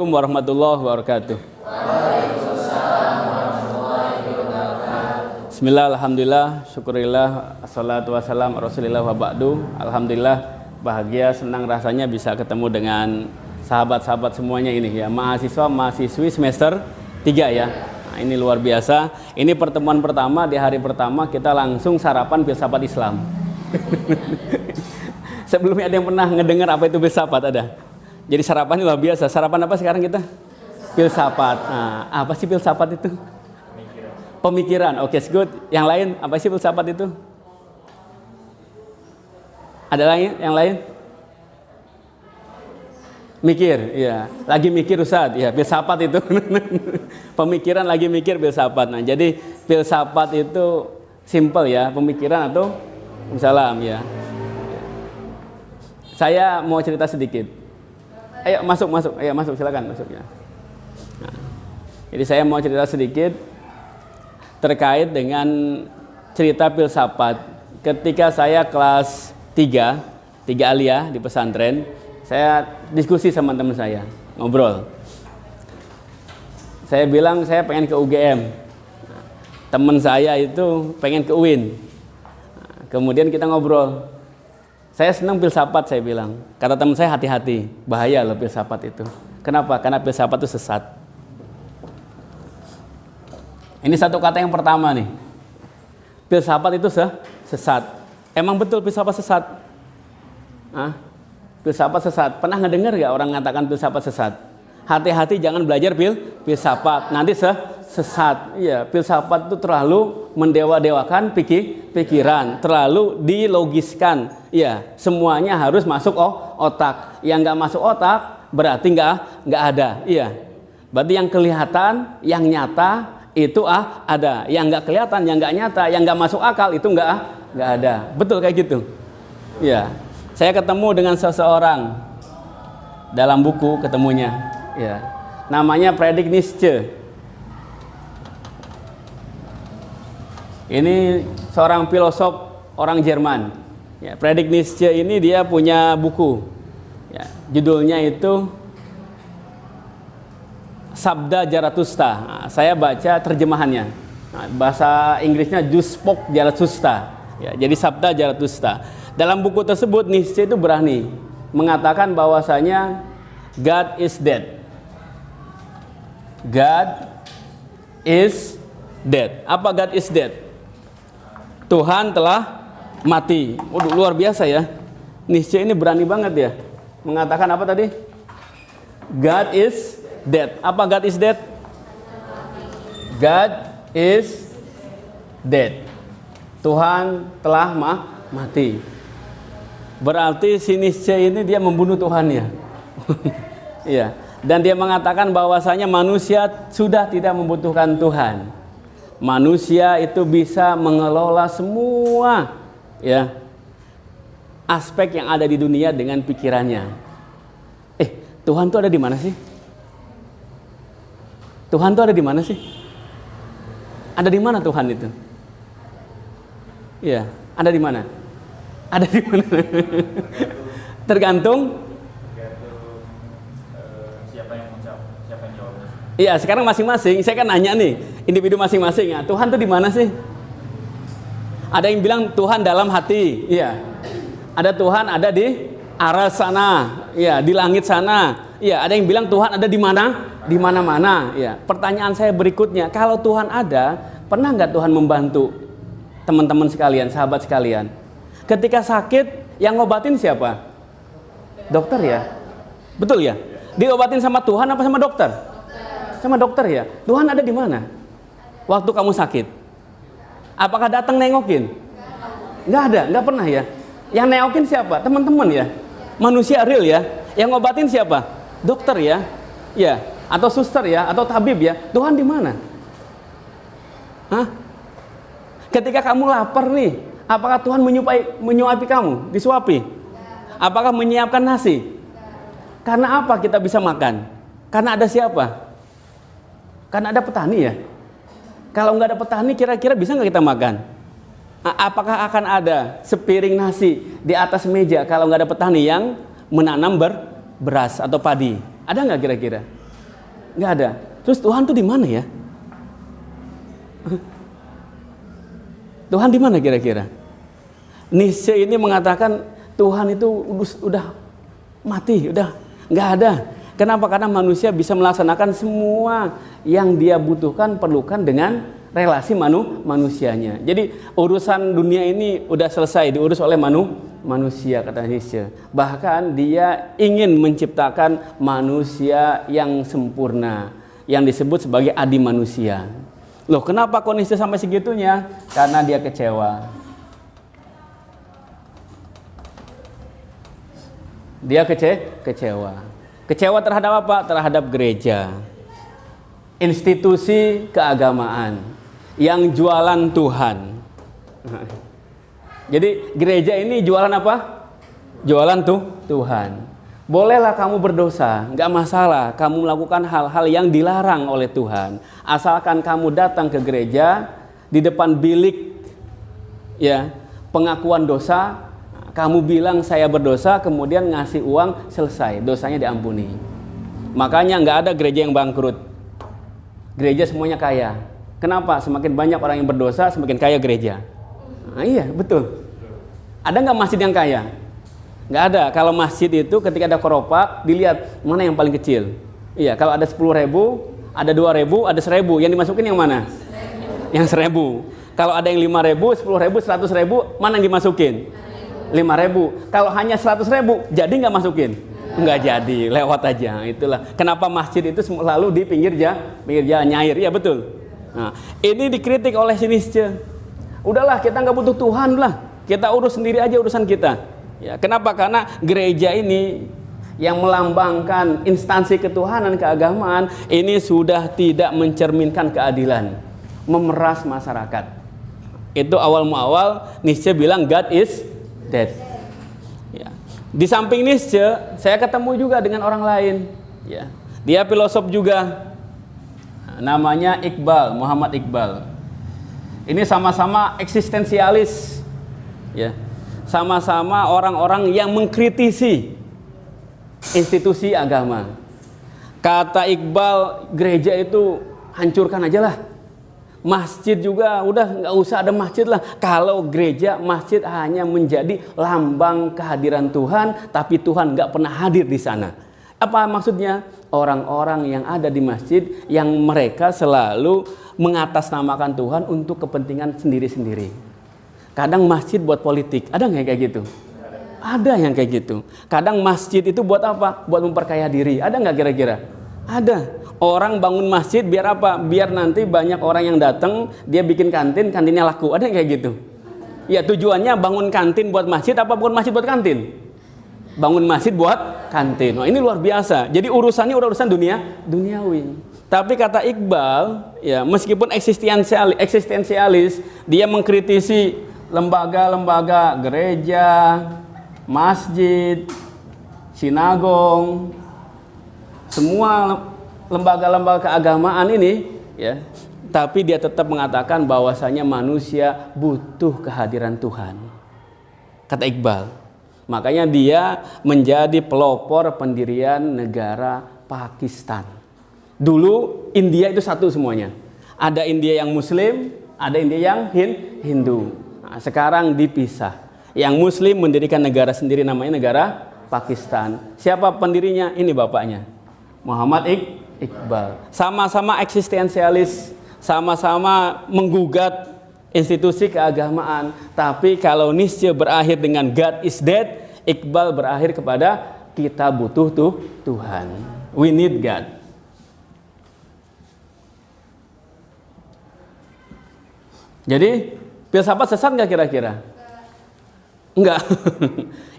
Assalamualaikum warahmatullahi wabarakatuh. Bismillah, alhamdulillah, syukurillah, assalatu wassalam rasulillah wa ba'du. Alhamdulillah, bahagia, senang rasanya bisa ketemu dengan sahabat-sahabat semuanya ini ya, mahasiswa-mahasiswi semester 3 ya. Nah, ini luar biasa. Ini pertemuan pertama, di hari pertama kita langsung sarapan filsafat Islam. Sebelumnya ada yang pernah ngedengar apa itu filsafat? Ada? Jadi sarapan ini luar biasa. Sarapan apa sekarang kita? Filsafat. Nah, apa sih filsafat itu? Pemikiran. Oke, good. Yang lain, apa sih filsafat itu? Ada lain? Yang lain? Mikir, ya. Lagi mikir Ustaz, ya. Filsafat itu. Pemikiran lagi mikir filsafat. Nah, jadi filsafat itu simple ya, pemikiran atau salam ya. Saya mau cerita sedikit. Ayo masuk, silakan masuk ya. Nah, jadi saya mau cerita sedikit terkait dengan cerita filsafat. Ketika saya kelas 3 aliyah di pesantren, saya diskusi sama teman saya, ngobrol. Saya bilang saya pengen ke UGM. Teman saya itu pengen ke UIN. Kemudian kita ngobrol. Saya senang filsafat, saya bilang. Kata teman saya, hati-hati, bahaya loh filsafat itu. Kenapa? Karena filsafat itu sesat. Ini satu kata yang pertama nih. Filsafat itu sesat. Emang betul filsafat sesat? Filsafat sesat. Pernah ngedengar gak orang mengatakan filsafat sesat? Hati-hati jangan belajar filsafat. Nanti sesat. Iya, filsafat itu terlalu mendewa-dewakan pikiran, terlalu dilogiskan. Iya, semuanya harus masuk otak. Yang nggak masuk otak berarti nggak ada. Iya, berarti yang kelihatan, yang nyata itu ada. Yang nggak kelihatan, yang nggak nyata, yang nggak masuk akal itu nggak ada. Betul kayak gitu. Iya, saya ketemu dengan seseorang dalam buku ketemunya. Iya, namanya Friedrich Nietzsche. Ini seorang filosof orang Jerman. Ya, Friedrich Nietzsche ini dia punya buku. Ya, judulnya itu Sabda Zarathustra. Nah, saya baca terjemahannya. Nah, bahasa Inggrisnya Duspok Zarathustra. Ya, jadi Sabda Zarathustra. Dalam buku tersebut Nietzsche itu berani mengatakan bahwasanya God is dead. God is dead. Apa God is dead? Tuhan telah mati. Waduh, luar biasa ya. Nietzsche ini berani banget ya. Mengatakan apa tadi? God is dead. Apa God is dead? God is dead. Tuhan telah mati. Berarti si Nietzsche ini dia membunuh Tuhannya. Iya. Dan dia mengatakan bahwasanya manusia sudah tidak membutuhkan Tuhan. Manusia itu bisa mengelola semua ya aspek yang ada di dunia dengan pikirannya. Tuhan tuh ada di mana sih? Tuhan tuh ada di mana sih? Ada di mana Tuhan itu? Iya, ada di mana? Ada di mana? Tergantung siapa yang jawabnya. Iya, sekarang masing-masing. Saya kan nanya nih, individu masing-masing. Ya, Tuhan tuh di mana sih? Ada yang bilang Tuhan dalam hati. Iya. Ada Tuhan ada di arah sana. Iya, di langit sana. Iya, ada yang bilang Tuhan ada di mana? Di mana-mana. Iya. Pertanyaan saya berikutnya, kalau Tuhan ada, pernah nggak Tuhan membantu teman-teman sekalian, sahabat sekalian? Ketika sakit, yang ngobatin siapa? Dokter ya? Betul ya? Diobatin sama Tuhan apa sama dokter? Sama dokter ya. Tuhan ada di mana? Waktu kamu sakit. Apakah datang nengokin? Nggak ada, nggak pernah ya. Yang nengokin siapa? Teman-teman ya. Manusia real ya. Yang ngobatin siapa? Dokter ya. Ya, atau suster ya, atau tabib ya. Tuhan di mana? Ketika kamu lapar nih, apakah Tuhan menyuapi kamu? Disuapi? Apakah menyiapkan nasi? Karena apa kita bisa makan? Karena ada siapa? Karena ada petani ya. Kalau nggak ada petani, kira-kira bisa nggak kita makan? Apakah akan ada sepiring nasi di atas meja kalau nggak ada petani yang menanam beras atau padi? Ada nggak kira-kira? Nggak ada. Terus Tuhan tuh di mana ya? Tuhan di mana kira-kira? Nietzsche ini mengatakan Tuhan itu udah mati, udah nggak ada. Kenapa? Karena manusia bisa melaksanakan semua yang dia butuhkan, perlukan dengan relasi manusianya. Jadi urusan dunia ini udah selesai diurus oleh manusia, kata Nietzsche. Bahkan dia ingin menciptakan manusia yang sempurna, yang disebut sebagai adi manusia. Loh, kenapa kok Nietzsche sampai segitunya? Karena dia kecewa. Dia kecewa. Kecewa terhadap apa? Terhadap gereja, institusi keagamaan yang jualan Tuhan. Jadi gereja ini jualan apa? Jualan Tuhan. Bolehlah kamu berdosa, nggak masalah. Kamu melakukan hal-hal yang dilarang oleh Tuhan. Asalkan kamu datang ke gereja, di depan bilik ya pengakuan dosa, kamu bilang saya berdosa, kemudian ngasih uang, selesai, dosanya diampuni. Makanya nggak ada gereja yang bangkrut. Gereja semuanya kaya. Kenapa? Semakin banyak orang yang berdosa, semakin kaya gereja. Nah, iya, betul. Ada nggak masjid yang kaya? Nggak ada. Kalau masjid itu ketika ada keropak, dilihat mana yang paling kecil. Iya, kalau ada 10.000, ada 2.000, ada 1.000. Yang dimasukin yang mana? Yang 1.000. Kalau ada yang 5.000, 10.000, 100.000, mana yang dimasukin? 5.000. Kalau hanya 100.000, jadi nggak masukin? Nggak jadi, lewat aja. Itulah kenapa masjid itu selalu di pinggir jalan nyair. Ya betul. Nah, ini dikritik oleh Nietzsche. Udahlah, kita nggak butuh Tuhan lah. Kita urus sendiri aja urusan kita. Ya, kenapa? Karena gereja ini yang melambangkan instansi ketuhanan, keagamaan, ini sudah tidak mencerminkan keadilan, memeras masyarakat. Itu awal muawal Nietzsche bilang God is dead. Ya. Di samping Nietzsche, saya ketemu juga dengan orang lain. Ya. Dia filosof juga, namanya Iqbal, Muhammad Iqbal. Ini sama-sama eksistensialis. Ya. Sama-sama orang-orang yang mengkritisi institusi agama. Kata Iqbal, gereja itu hancurkan aja lah. Masjid juga udah nggak usah ada masjid lah. Kalau gereja, masjid hanya menjadi lambang kehadiran Tuhan, tapi Tuhan nggak pernah hadir di sana. Apa maksudnya? Orang-orang yang ada di masjid yang mereka selalu mengatasnamakan Tuhan untuk kepentingan sendiri-sendiri. Kadang masjid buat politik, ada nggak kayak gitu? Ada yang kayak gitu. Kadang masjid itu buat apa? Buat memperkaya diri. Ada nggak kira-kira? Ada. Orang bangun masjid biar apa? Biar nanti banyak orang yang datang, dia bikin kantin, kantinnya laku. Ada yang kayak gitu? Ya, tujuannya bangun kantin buat masjid apa bukan masjid buat kantin? Bangun masjid buat kantin. Nah, ini luar biasa. Jadi urusannya udah urusan duniawi. Tapi kata Iqbal, ya meskipun eksistensialis, dia mengkritisi lembaga-lembaga gereja, masjid, sinagong, semua lembaga-lembaga keagamaan ini, ya. Tapi dia tetap mengatakan bahwasanya manusia butuh kehadiran Tuhan. Kata Iqbal. Makanya dia menjadi pelopor pendirian negara Pakistan. Dulu India itu satu semuanya. Ada India yang Muslim, ada India yang Hindu. Nah, sekarang dipisah. Yang Muslim mendirikan negara sendiri, namanya negara Pakistan. Siapa pendirinya? Ini bapaknya, Muhammad Iqbal. Sama-sama eksistensialis, sama-sama menggugat institusi keagamaan. Tapi kalau Nietzsche berakhir dengan God is dead, Iqbal berakhir kepada kita butuh Tuhan. We need God. Jadi filsafat sesat nggak kira-kira? Enggak.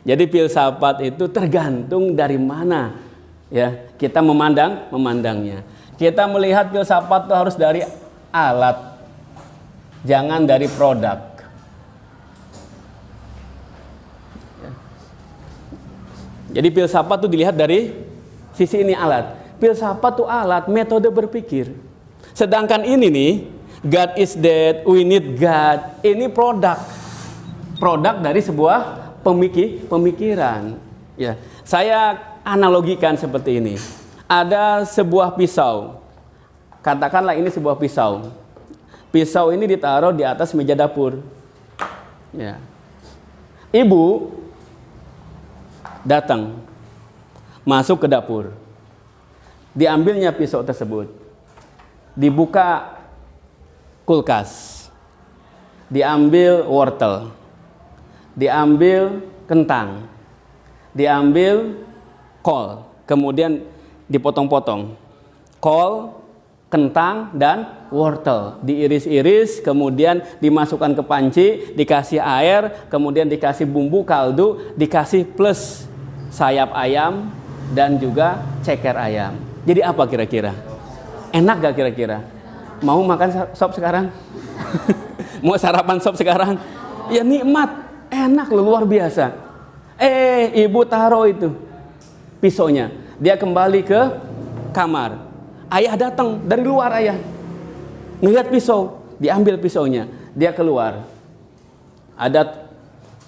Jadi filsafat itu tergantung dari mana ya kita memandangnya. Kita melihat filsafat itu harus dari alat, jangan dari produk. Jadi filsafat itu dilihat dari sisi ini alat. Filsafat itu alat, metode berpikir. Sedangkan ini nih, God is dead, we need God. Ini produk dari sebuah pemikiran. Ya, saya analogikan seperti ini. Ada sebuah pisau. Katakanlah ini sebuah pisau. Pisau ini ditaruh di atas meja dapur. Ya. Ibu datang, masuk ke dapur. Diambilnya pisau tersebut. Dibuka kulkas. Diambil wortel. Diambil kentang. Diambil kol. Kemudian dipotong-potong. Kol, kentang, dan wortel. Diiris-iris, kemudian dimasukkan ke panci, dikasih air, kemudian dikasih bumbu kaldu, dikasih plus sayap ayam, dan juga ceker ayam. Jadi apa kira-kira? Enak gak kira-kira? Mau makan sop sekarang? Mau sarapan sop sekarang? Ya nikmat, enak loh, luar biasa. Ibu taruh itu pisaunya. Dia kembali ke kamar. Ayah datang dari luar, ayah ngelihat pisau, diambil pisaunya, dia keluar. Ada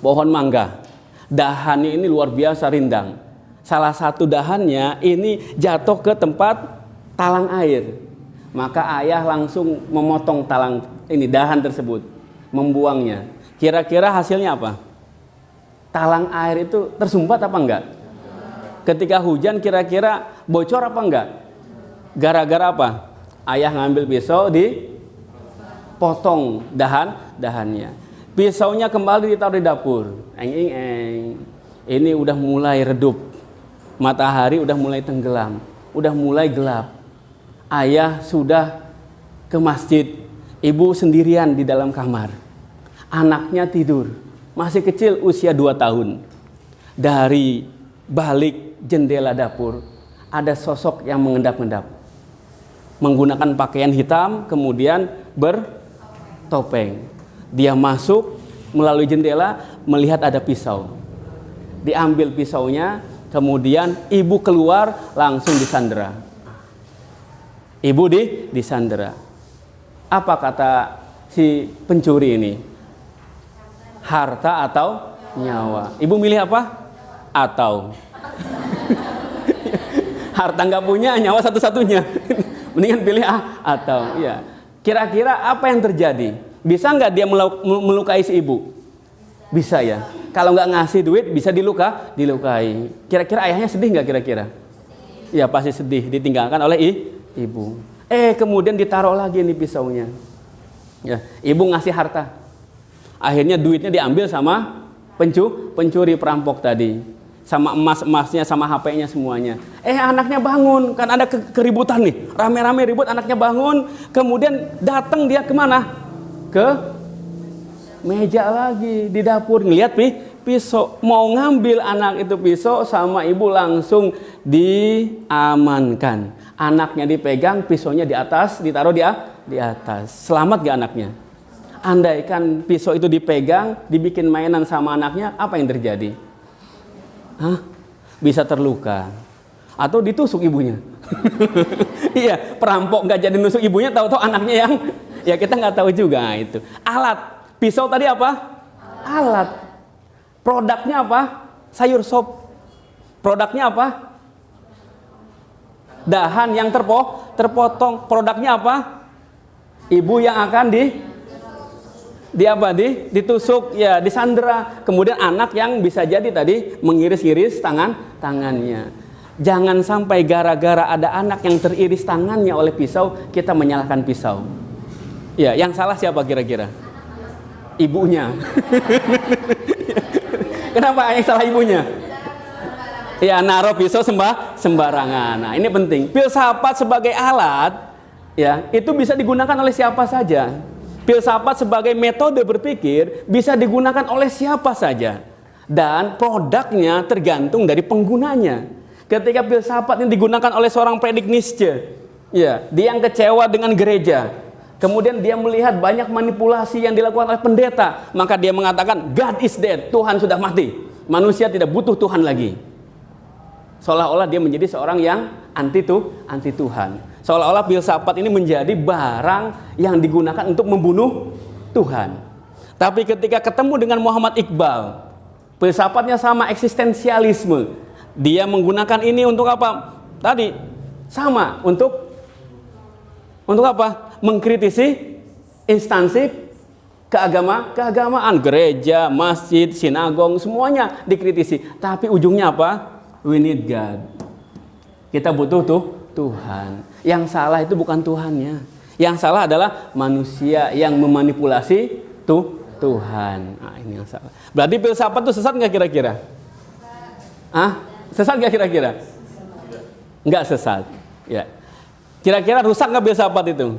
pohon mangga, dahannya ini luar biasa rindang. Salah satu dahannya ini jatuh ke tempat talang air. Maka ayah langsung memotong dahan tersebut, membuangnya. Kira-kira hasilnya apa? Talang air itu tersumbat apa enggak? Ketika hujan kira-kira bocor apa enggak? Gara-gara apa? Ayah ngambil pisau, dipotong dahannya. Pisaunya kembali ditaruh di dapur. Ini udah mulai redup. Matahari udah mulai tenggelam, udah mulai gelap. Ayah sudah ke masjid, ibu sendirian di dalam kamar. Anaknya tidur, masih kecil, usia 2 tahun. Dari balik jendela dapur ada sosok yang mengendap-endap, menggunakan pakaian hitam, kemudian bertopeng. Dia masuk melalui jendela, melihat ada pisau. Diambil pisaunya, kemudian ibu keluar, langsung disandera. Ibu disandera. Apa kata si pencuri ini? Harta atau nyawa? Ibu milih apa? Atau harta nggak punya, nyawa satu-satunya. Mendingan pilih atau. Ya. Kira-kira apa yang terjadi? Bisa nggak dia melukai si ibu? Bisa ya. Kalau nggak ngasih duit bisa dilukai. Kira-kira ayahnya sedih nggak kira-kira? Ya pasti sedih, ditinggalkan oleh ibu. Kemudian ditaruh lagi nih pisaunya. Ya, ibu ngasih harta. Akhirnya duitnya diambil sama pencuri, perampok tadi. Sama emas-emasnya, sama HP-nya semuanya. Anaknya bangun, kan ada keributan nih. Rame-rame ribut, anaknya bangun. Kemudian datang dia kemana? Ke meja lagi di dapur, ngeliat pisau, mau ngambil anak itu pisau, sama ibu langsung diamankan. Anaknya dipegang, pisaunya di atas, ditaruh di atas. Selamat gak anaknya? Andaikan pisau itu dipegang, dibikin mainan sama anaknya, apa yang terjadi? Bisa terluka atau ditusuk ibunya. Iya, perampok gak jadi nusuk ibunya, tahu-tahu anaknya yang ya kita nggak tahu juga itu. Alat pisau tadi apa? Alat. Produknya apa? Sayur sop. Produknya apa? Dahan yang terpotong. Produknya apa? Ibu yang akan ditusuk, ya, disandera. Kemudian anak yang bisa jadi tadi mengiris-iris tangannya. Jangan sampai gara-gara ada anak yang teriris tangannya oleh pisau, kita menyalahkan pisau. Ya, yang salah siapa kira-kira? Ibunya. Kenapa yang salah ibunya? Ya, naruh pisau sembarangan. Nah, ini penting. Filsafat sebagai alat, ya, itu bisa digunakan oleh siapa saja. Filsafat sebagai metode berpikir bisa digunakan oleh siapa saja. Dan produknya tergantung dari penggunanya. Ketika filsafat ini digunakan oleh seorang Friedrich Nietzsche, ya, dia yang kecewa dengan gereja. Kemudian dia melihat banyak manipulasi yang dilakukan oleh pendeta, maka dia mengatakan God is dead, Tuhan sudah mati, manusia tidak butuh Tuhan lagi. Seolah-olah dia menjadi seorang yang anti Tuhan. Seolah-olah filsafat ini menjadi barang yang digunakan untuk membunuh Tuhan. Tapi ketika ketemu dengan Muhammad Iqbal, filsafatnya sama, eksistensialisme. Dia menggunakan ini untuk apa? Tadi Sama untuk apa? Mengkritisi instansi keagamaan, gereja, masjid, sinagog, semuanya dikritisi. Tapi ujungnya apa? We need God. Kita butuh Tuhan. Yang salah itu bukan Tuhannya. Yang salah adalah manusia yang memanipulasi Tuhan. Nah, ini yang salah. Berarti filsafat itu sesat nggak kira-kira? Sesat nggak kira-kira? Nggak sesat. Ya. Kira-kira rusak nggak filsafat itu?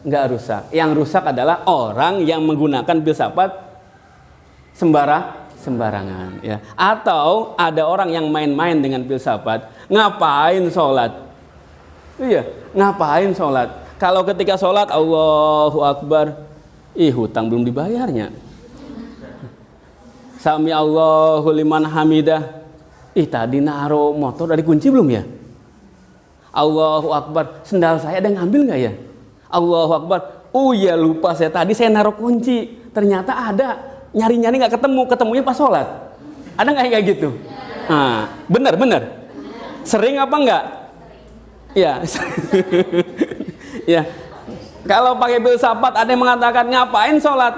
Nggak rusak. Yang rusak adalah orang yang menggunakan filsafat sembarangan. Ya. Atau ada orang yang main-main dengan filsafat. Ngapain sholat? Iya, ngapain sholat? Kalau ketika sholat Allahu Akbar, hutang belum dibayarnya. Sami Allahu liman hamidah. Tadi naro motor dari kunci belum ya? Allahu Akbar, sendal saya ada yang ngambil nggak ya? Allahu Akbar, ya lupa saya tadi saya naruh kunci. Ternyata ada, nyari-nyari nggak ketemu, ketemunya pas sholat. Ada nggak yang kayak gitu? Benar. Sering apa enggak? Ya. Ya. Kalau pakai filsafat ada yang mengatakan ngapain sholat?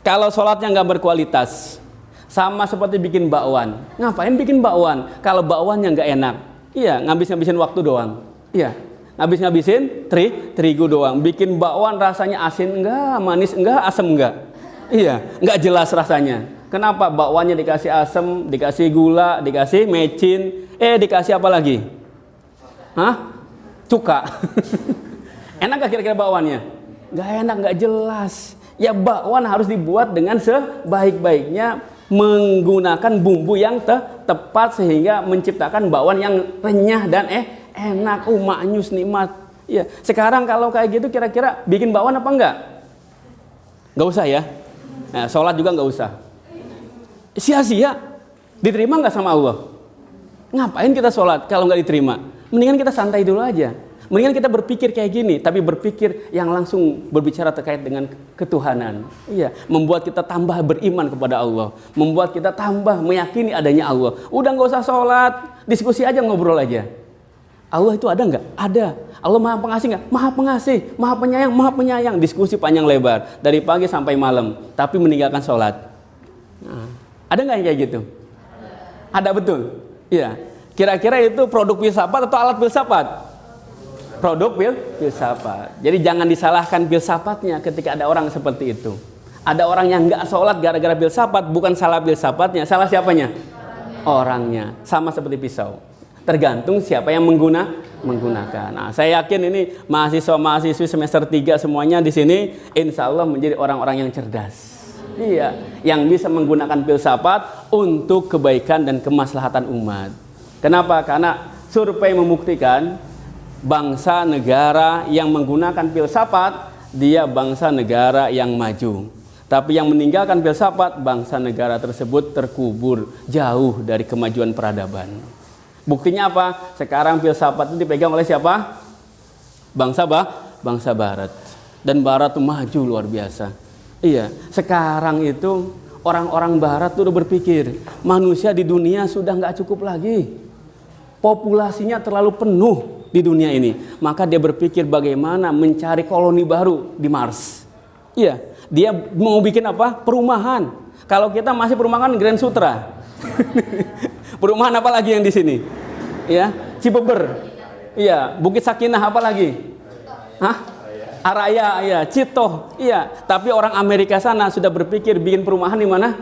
Kalau sholatnya nggak berkualitas, sama seperti bikin bakwan. Ngapain bikin bakwan? Kalau bakwannya nggak enak, ngabis-ngabisin waktu doang. Ngabis-ngabisin terigu doang. Bikin bakwan rasanya asin enggak, manis enggak, asam enggak. Enggak jelas rasanya. Kenapa? Bakwannya dikasih asam, dikasih gula, dikasih mecin, dikasih apa lagi? Cuka. Enak gak kira-kira bakwannya? Gak enak, gak jelas. Ya bakwan harus dibuat dengan sebaik-baiknya, menggunakan bumbu yang tepat sehingga menciptakan bakwan yang renyah dan enak, maknyus, nikmat. Ya, sekarang kalau kayak gitu kira-kira bikin bakwan apa enggak? Gak usah ya. Nah, sholat juga gak usah. Sia-sia. Diterima gak sama Allah? Ngapain kita sholat kalau nggak diterima? Mendingan kita santai dulu aja. Mendingan kita berpikir kayak gini, tapi berpikir yang langsung berbicara terkait dengan ketuhanan. Membuat kita tambah beriman kepada Allah, membuat kita tambah meyakini adanya Allah. Udah nggak usah sholat, diskusi aja, ngobrol aja. Allah itu ada nggak? Ada. Allah maha pengasih nggak? Maha pengasih, maha penyayang, maha penyayang. Diskusi panjang lebar dari pagi sampai malam, tapi meninggalkan sholat. Ada nggak yang kayak gitu? Ada betul. Iya. Kira-kira itu produk filsafat atau alat filsafat? Produk filsafat. Jadi jangan disalahkan filsafatnya ketika ada orang seperti itu. Ada orang yang nggak sholat gara-gara filsafat, bukan salah filsafatnya, salah siapanya? Orangnya. Sama seperti pisau. Tergantung siapa yang menggunakan. Nah, saya yakin ini mahasiswa-mahasiswi semester 3 semuanya di sini insya Allah menjadi orang-orang yang cerdas. Yang bisa menggunakan filsafat untuk kebaikan dan kemaslahatan umat. Kenapa? Karena survei membuktikan bangsa negara yang menggunakan filsafat, dia bangsa negara yang maju. Tapi yang meninggalkan filsafat, bangsa negara tersebut terkubur jauh dari kemajuan peradaban. Buktinya apa? Sekarang filsafat itu dipegang oleh siapa? Bangsa Barat. Dan Barat itu maju luar biasa. Sekarang itu orang-orang Barat tuh udah berpikir manusia di dunia sudah nggak cukup lagi, populasinya terlalu penuh di dunia ini, maka dia berpikir bagaimana mencari koloni baru di Mars. Dia mau bikin apa? Perumahan. Kalau kita masih perumahan Grand Sutra. Perumahan apa lagi yang di sini? Cibeber. Bukit Sakinah apa lagi? Araya, Citoh, Tapi orang Amerika sana sudah berpikir bikin perumahan di mana?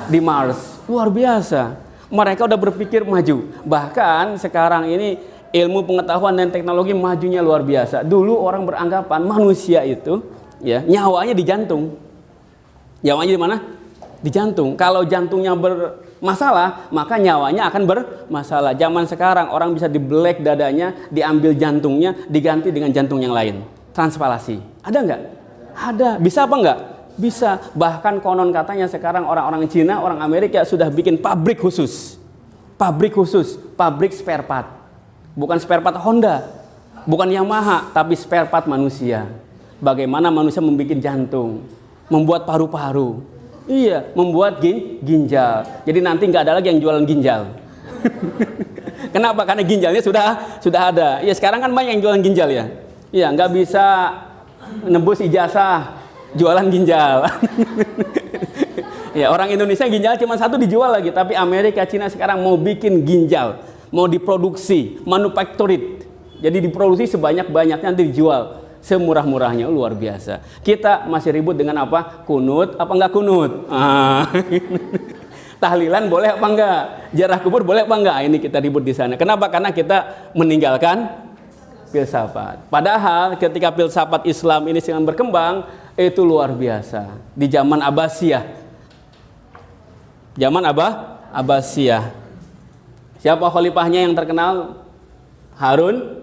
Di Mars. Luar biasa. Mereka udah berpikir maju. Bahkan sekarang ini ilmu pengetahuan dan teknologi majunya luar biasa. Dulu orang beranggapan manusia itu, nyawanya di jantung. Nyawanya di mana? Di jantung. Kalau jantungnya bermasalah, maka nyawanya akan bermasalah. Zaman sekarang orang bisa dibelek dadanya, diambil jantungnya, diganti dengan jantung yang lain. Transplantasi. Ada nggak? Ada. Bisa apa nggak? Bisa. Bahkan konon katanya sekarang orang-orang Cina, orang Amerika sudah bikin pabrik khusus. Pabrik spare part. Bukan spare part Honda, bukan Yamaha, tapi spare part manusia. Bagaimana manusia membuat jantung, membuat paru-paru. Membuat ginjal. Jadi nanti nggak ada lagi yang jualan ginjal. Kenapa? Karena ginjalnya sudah ada. Ya sekarang kan banyak yang jualan ginjal ya. Iya, nggak bisa nebus ijazah jualan ginjal. Ya, orang Indonesia ginjal cuma satu dijual lagi, tapi Amerika, Cina sekarang mau bikin ginjal, mau diproduksi, manufactured. Jadi diproduksi sebanyak-banyaknya, nanti dijual semurah-murahnya, luar biasa. Kita masih ribut dengan apa? Kunut apa enggak kunut? Tahlilan boleh apa enggak? Ziarah kubur boleh apa enggak? Ini kita ribut di sana. Kenapa? Karena kita meninggalkan filsafat. Padahal ketika filsafat Islam ini sedang berkembang, itu luar biasa. Di zaman Abbasiyah. Zaman Abbasiyah. Siapa khalifahnya yang terkenal? Harun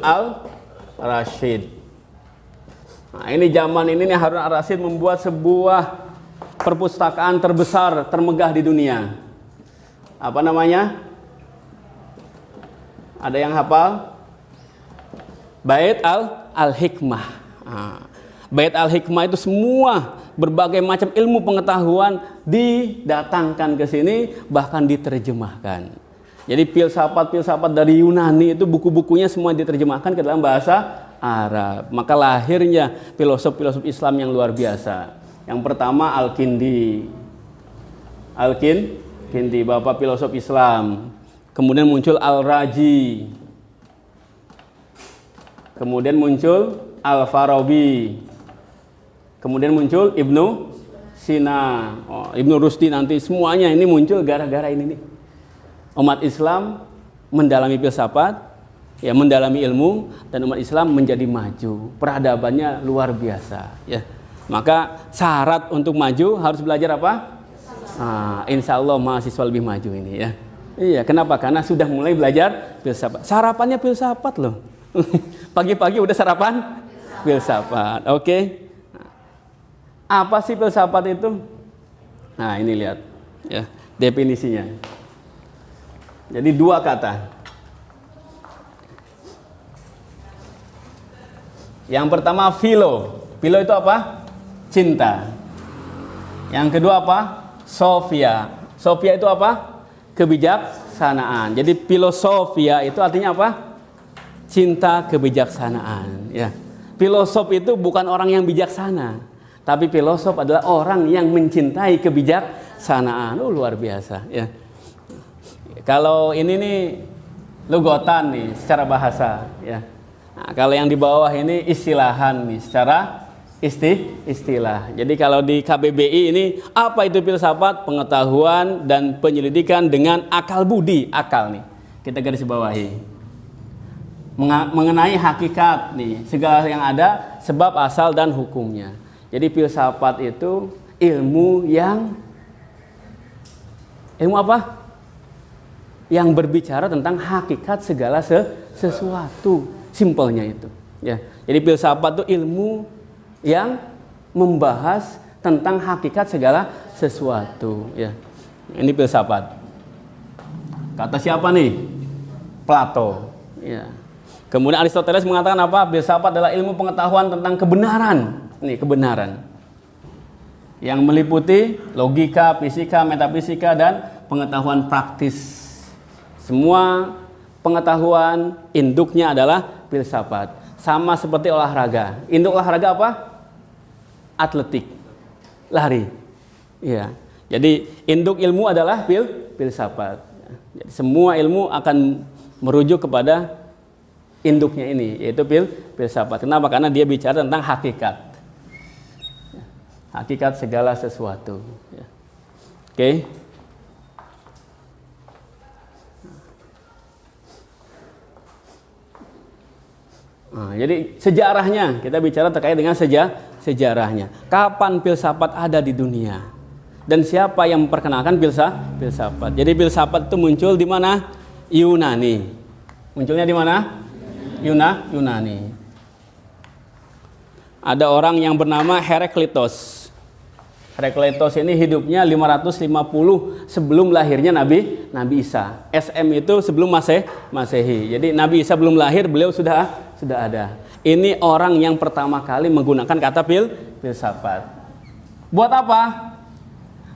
al-Rashid. Nah, ini zaman ini nih Harun al-Rashid membuat sebuah perpustakaan terbesar, termegah di dunia. Apa namanya? Ada yang hafal? Bait al-Hikmah. Bait al-Hikmah itu semua berbagai macam ilmu pengetahuan didatangkan ke sini, bahkan diterjemahkan. Jadi filsafat dari Yunani itu buku-bukunya semua diterjemahkan ke dalam bahasa Arab. Maka lahirnya filosof-filosof Islam yang luar biasa. Yang pertama Al-Kindi, bapak filosof Islam. Kemudian muncul Al-Raji. Kemudian muncul Al-Farabi. Kemudian muncul Ibnu Sina, Ibnu Rusdi, nanti semuanya ini muncul gara-gara ini nih. Umat Islam mendalami filsafat, ya mendalami ilmu, dan umat Islam menjadi maju. Peradabannya luar biasa, ya. Maka syarat untuk maju harus belajar apa? Insya Allah mahasiswa lebih maju ini ya. Iya, kenapa? Karena sudah mulai belajar filsafat. Sarapannya filsafat loh. Pagi-pagi udah sarapan filsafat. Oke. Apa sih filsafat itu? Nah, ini lihat ya definisinya. Jadi dua kata. Yang pertama philo. Philo itu apa? Cinta. Yang kedua apa? Sophia. Sophia itu apa? Kebijaksanaan. Jadi filosofia itu artinya apa? Cinta kebijaksanaan. Ya. Filosof itu bukan orang yang bijaksana, tapi filosof adalah orang yang mencintai kebijaksanaan. Luar biasa. Ya. Kalau ini nih lugotan nih secara bahasa. Ya. Nah, kalau yang di bawah ini istilahan nih secara istilah. Jadi kalau di KBBI ini apa itu filsafat? Pengetahuan dan penyelidikan dengan akal budi, akal nih. Kita garis bawahi. Mengenai hakikat nih, segala yang ada, sebab, asal dan hukumnya. Jadi filsafat itu ilmu apa? Yang berbicara tentang hakikat segala sesuatu. Simpelnya itu. Ya. Jadi filsafat itu ilmu yang membahas tentang hakikat segala sesuatu. Ya. Ini filsafat. Kata siapa nih? Plato. Ya. Kemudian Aristoteles mengatakan apa? Filsafat adalah ilmu pengetahuan tentang kebenaran. Ini kebenaran. Yang meliputi logika, fisika, metafisika, dan pengetahuan praktis. Semua pengetahuan induknya adalah filsafat. Sama seperti olahraga. Induk olahraga apa? Atletik, lari. Ya. Jadi induk ilmu adalah filsafat. Jadi semua ilmu akan merujuk kepada induknya ini, yaitu filsafat. Kenapa? Karena dia bicara tentang hakikat. Hakikat segala sesuatu. Ya. Oke. Nah, jadi sejarahnya, kita bicara terkait dengan sejarahnya. Kapan filsafat ada di dunia? Dan siapa yang memperkenalkan filsafat? Jadi filsafat itu muncul di mana? Yunani. Munculnya di mana? Yunani. Ada orang yang bernama Heraklitos. Heraklitos ini hidupnya 550 sebelum lahirnya Nabi Isa. SM itu sebelum Masehi. Jadi Nabi Isa belum lahir, beliau sudah ada. Ini orang yang pertama kali menggunakan kata filsafat. Buat apa?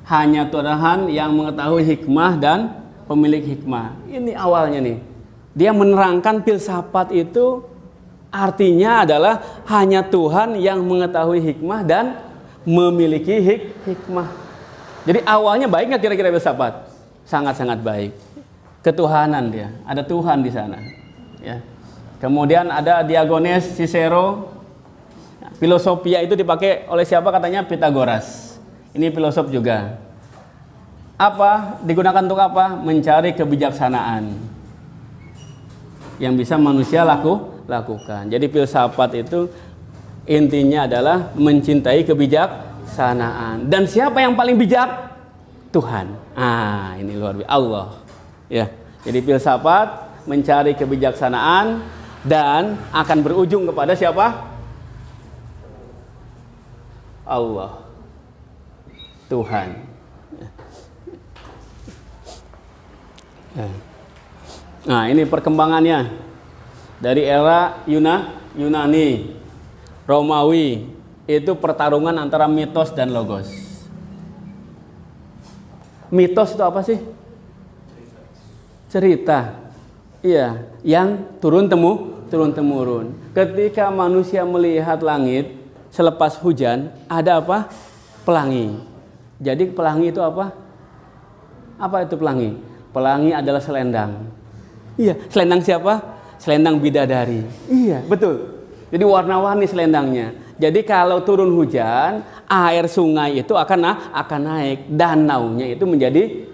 Hanya Tuhan yang mengetahui hikmah dan Pemilik hikmah. Ini awalnya nih. Dia menerangkan filsafat itu artinya adalah hanya Tuhan yang mengetahui hikmah dan memiliki hikmah. Jadi awalnya baik nggak kira-kira filsafat? Sangat-sangat baik. Ketuhanan dia, ada Tuhan di sana. Ya. Kemudian ada Diogenes, Cicero. Filosofia itu dipakai oleh siapa katanya? Pythagoras. Ini filosof juga. Apa? Digunakan untuk apa? Mencari kebijaksanaan yang bisa manusia lakukan. Jadi filsafat itu intinya adalah mencintai kebijaksanaan. Dan siapa yang paling bijak? Tuhan. Ini luar biasa, Allah. Ya. Jadi filsafat mencari kebijaksanaan dan akan berujung kepada siapa? Allah. Tuhan. Nah, ini perkembangannya dari era Yunani, Romawi, itu pertarungan antara mitos dan logos. Mitos itu apa sih? Cerita. Iya, yang turun temurun. Ketika manusia melihat langit selepas hujan, ada apa? Pelangi. Jadi pelangi itu apa? Apa itu pelangi? Pelangi adalah selendang. Iya, selendang siapa? Selendang bidadari. Iya, betul. Jadi warna-warni selendangnya. Jadi kalau turun hujan, air sungai itu akan naik. Danaunya itu menjadi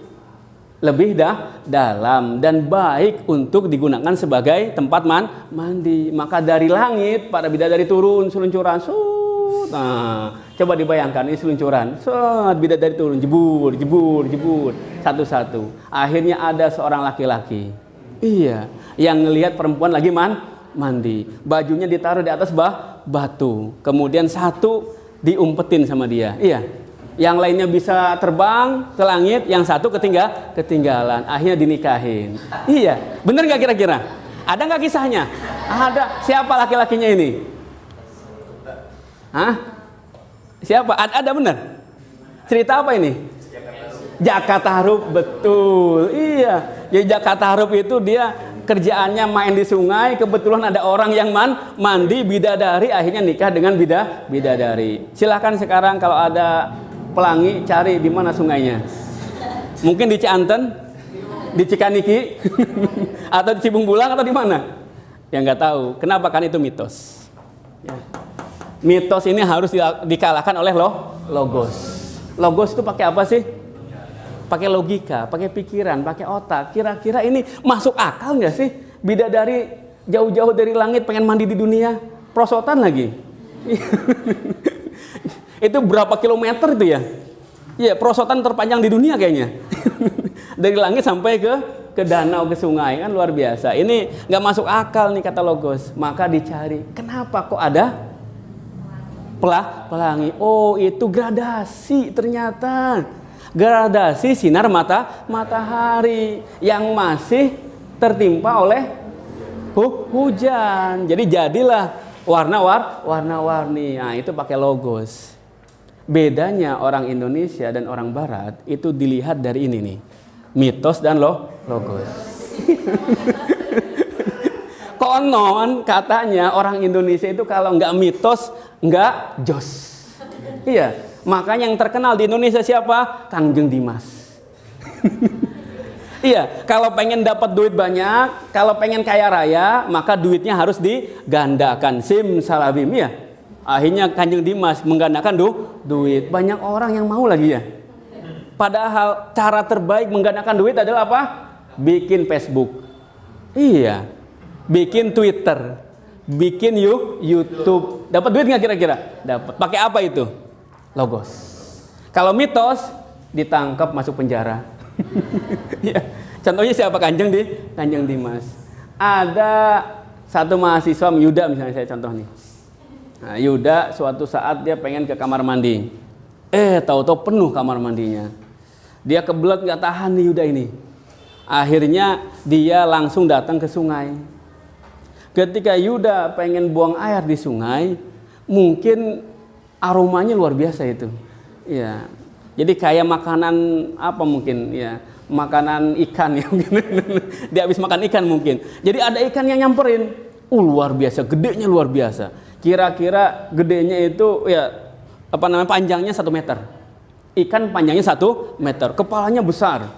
lebih dalam dan baik untuk digunakan sebagai tempat mandi. Maka dari langit para bidadari turun seluncuran. Nah, coba dibayangkan ini seluncuran. Bidadari turun jebur satu-satu. Akhirnya ada seorang laki-laki. Iya, yang ngelihat perempuan lagi mandi. Bajunya ditaruh di atas batu. Kemudian satu diumpetin sama dia. Iya. Yang lainnya bisa terbang ke langit, yang satu ketinggalan. Akhirnya dinikahin. Iya, bener nggak kira-kira? Ada nggak kisahnya? Ada. Siapa laki-lakinya ini? Hah? Siapa? Ada bener? Cerita apa ini? Jakarta Harup, betul. Iya. Jadi Jakarta Harup itu dia kerjaannya main di sungai. Kebetulan ada orang yang mandi bidadari, akhirnya nikah dengan bidadari. Silahkan sekarang kalau ada pelangi cari di mana sungainya. Mungkin di Cianten, di Cikaniki, atau di Cibung Bulang, atau di mana? Ya nggak tahu. Kenapa? Kan itu mitos. Ya. Mitos ini harus dikalahkan oleh logos. Logos itu pakai apa sih? Pakai logika, pakai pikiran, pakai otak. Kira-kira ini masuk akal nggak sih? Bidadari jauh-jauh dari langit pengen mandi di dunia, prosotan lagi. Itu berapa kilometer itu ya? Iya, prosotan terpanjang di dunia kayaknya. Dari langit sampai ke danau, ke sungai, kan luar biasa. Ini nggak masuk akal nih kata logos. Maka dicari, kenapa kok ada pelangi? Oh, itu gradasi ternyata. Gradasi sinar matahari yang masih tertimpa oleh hujan. Jadi jadilah warna-warni. Nah, itu pakai logos. Bedanya orang Indonesia dan orang Barat itu dilihat dari ini nih, mitos dan logos. Konon katanya orang Indonesia itu kalau nggak mitos nggak jos. Iya, makanya yang terkenal di Indonesia siapa? Kangjeng Dimas. Iya, kalau pengen dapat duit banyak, kalau pengen kaya raya, maka duitnya harus digandakan. Simsalabim ya. Akhirnya Kanjeng Dimas menggandakan duit. Banyak orang yang mau lagi ya. Padahal cara terbaik menggandakan duit adalah apa? Bikin Facebook. Iya. Bikin Twitter. Bikin YouTube. Dapat duit nggak kira-kira? Dapat. Pakai apa itu? Logos. Kalau mitos ditangkap masuk penjara. Ya. Contohnya siapa? Kanjeng Dimas. Ada satu mahasiswa Yuda misalnya, saya contoh nih. Nah, Yuda suatu saat dia pengen ke kamar mandi. Tahu-tahu penuh kamar mandinya. Dia kebelet nggak tahan nih Yuda ini. Akhirnya dia langsung datang ke sungai. Ketika Yuda pengen buang air di sungai, mungkin aromanya luar biasa itu. Ya. Jadi kayak makanan apa mungkin ya, makanan ikan ya. Dia habis makan ikan mungkin. Jadi ada ikan yang nyamperin. Luar biasa, gedenya luar biasa. Kira-kira gedenya itu ya panjangnya 1 meter. Ikan panjangnya 1 meter, kepalanya besar.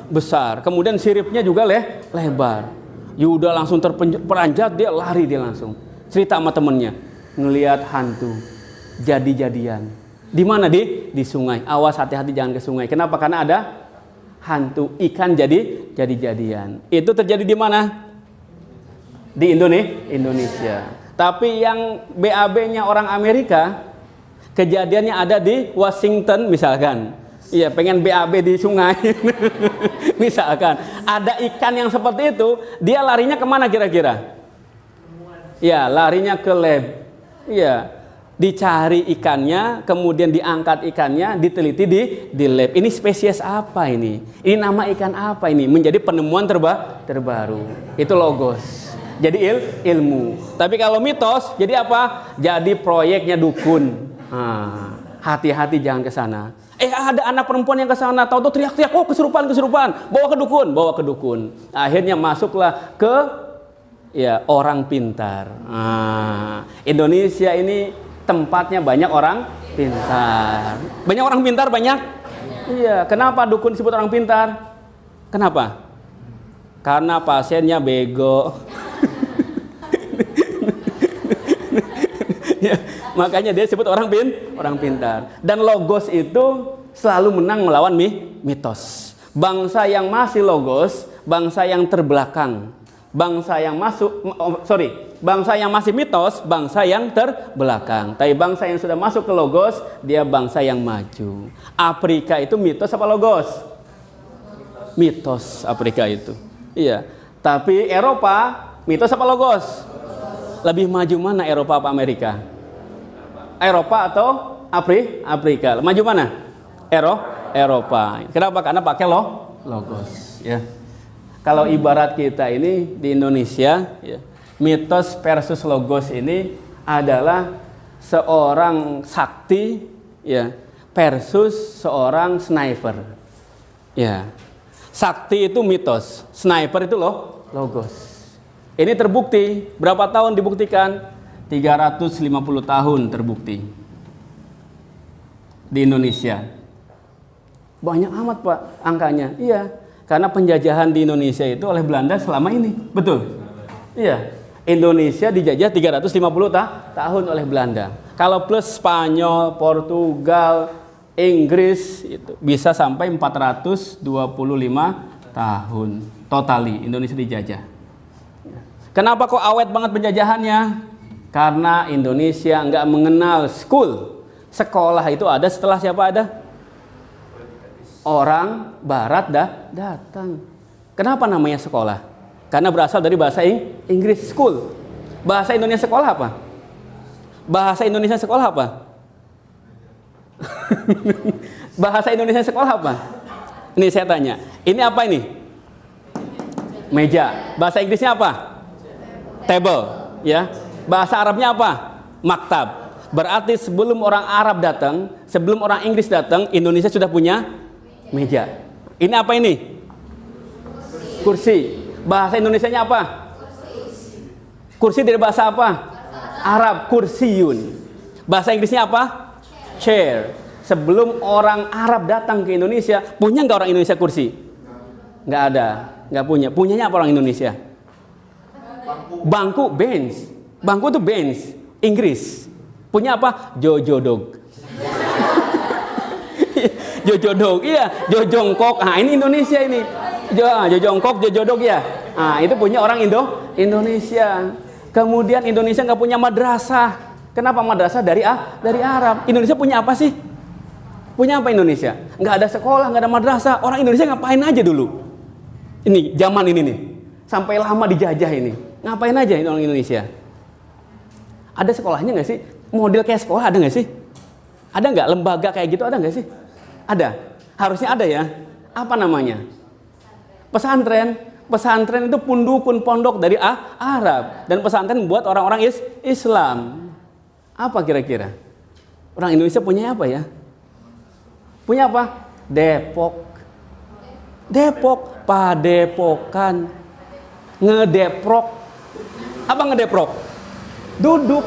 Besar. Kemudian siripnya juga lebar. Yuda langsung terperanjat, dia lari dia langsung. Cerita sama temennya, ngelihat hantu jadi-jadian. Di mana? Di sungai. Awas, hati-hati jangan ke sungai. Kenapa? Karena ada hantu ikan jadi-jadian. Itu terjadi di mana? Di Indonesia. Tapi yang BAB-nya orang Amerika, kejadiannya ada di Washington misalkan. Iya, pengen BAB di sungai. Misalkan ada ikan yang seperti itu, dia larinya kemana kira-kira? Ya, larinya ke lab. Iya, dicari ikannya, kemudian diangkat ikannya, diteliti di lab. Ini spesies apa ini? Ini nama ikan apa ini? Menjadi penemuan terbaru. Itu logos. Jadi ilmu. Tapi kalau mitos, jadi apa? Jadi proyeknya dukun. Hati-hati jangan ke sana. Ada anak perempuan yang ke sana, tahu-tahu teriak-teriak, oh kesurupan, bawa ke dukun. Akhirnya masuklah ke orang pintar. Indonesia ini tempatnya banyak orang pintar. Banyak orang pintar, banyak. Iya, kenapa dukun disebut orang pintar? Kenapa? Karena pasiennya bego. Ya, makanya dia disebut orang pintar. Dan logos itu selalu menang melawan mitos. Bangsa yang masih logos, bangsa yang terbelakang. Bangsa yang masih mitos, bangsa yang terbelakang. Tapi bangsa yang sudah masuk ke logos, dia bangsa yang maju. Afrika itu mitos apa logos? Mitos Afrika itu. Iya. Tapi Eropa mitos apa logos? Lebih maju mana, Eropa apa Amerika? Eropa atau Afrika? Maju mana? Eropa. Kenapa? Karena pakai logos. Ya. Kalau ibarat kita ini di Indonesia, ya, mitos versus logos ini adalah seorang sakti, ya, versus seorang sniper. Ya. Sakti itu mitos, sniper itu logos. Ini terbukti. Berapa tahun dibuktikan? 350 tahun terbukti. Di Indonesia. Banyak amat Pak angkanya. Iya, karena penjajahan di Indonesia itu oleh Belanda selama ini. Betul? Iya. Indonesia dijajah 350 tahun oleh Belanda. Kalau plus Spanyol, Portugal, Inggris itu bisa sampai 425 tahun. Totali Indonesia dijajah. Kenapa kok awet banget penjajahannya? Karena Indonesia nggak mengenal school. Sekolah itu ada setelah siapa ada? Orang Barat datang. Kenapa namanya sekolah? Karena berasal dari bahasa Inggris, school. Bahasa Indonesia sekolah apa? Bahasa Indonesia sekolah apa? Bahasa Indonesia sekolah apa? Ini saya tanya. Ini apa ini? Meja. Bahasa Inggrisnya apa? Table, ya. Bahasa Arabnya apa? Maktab. Berarti sebelum orang Arab datang, sebelum orang Inggris datang, Indonesia sudah punya meja. Ini apa ini? Kursi. Bahasa Indonesianya apa? Kursi dari bahasa apa? Arab, kursiyun. Bahasa Inggrisnya apa? Chair. Sebelum orang Arab datang ke Indonesia, punya nggak orang Indonesia kursi? Nggak ada, nggak punya. Punyanya apa orang Indonesia? Bangku, bench. Bangku itu bench. Inggris. Punya apa? Jojodog. Jojodog, iya. Jojongkok. Nah, ini Indonesia ini. Jojongkok, jojodog ya. Nah, itu punya orang Indonesia. Kemudian Indonesia nggak punya madrasah. Kenapa madrasah dari Arab? Indonesia punya apa sih? Punya apa Indonesia? Nggak ada sekolah, nggak ada madrasah. Orang Indonesia ngapain aja dulu? Ini zaman ini nih. Sampai lama dijajah ini. Ngapain aja ini orang Indonesia? Ada sekolahnya nggak sih? Model kayak sekolah ada nggak sih? Ada nggak lembaga kayak gitu, ada nggak sih? Ada. Harusnya ada ya. Apa namanya? Pesantren. Pesantren itu pondok dari Arab. Dan pesantren buat orang-orang Islam. Apa kira-kira? Orang Indonesia punya apa ya? Punya apa? Depok. Depok, padepokan. Ngedeprok. Apa ngedeprok? Duduk.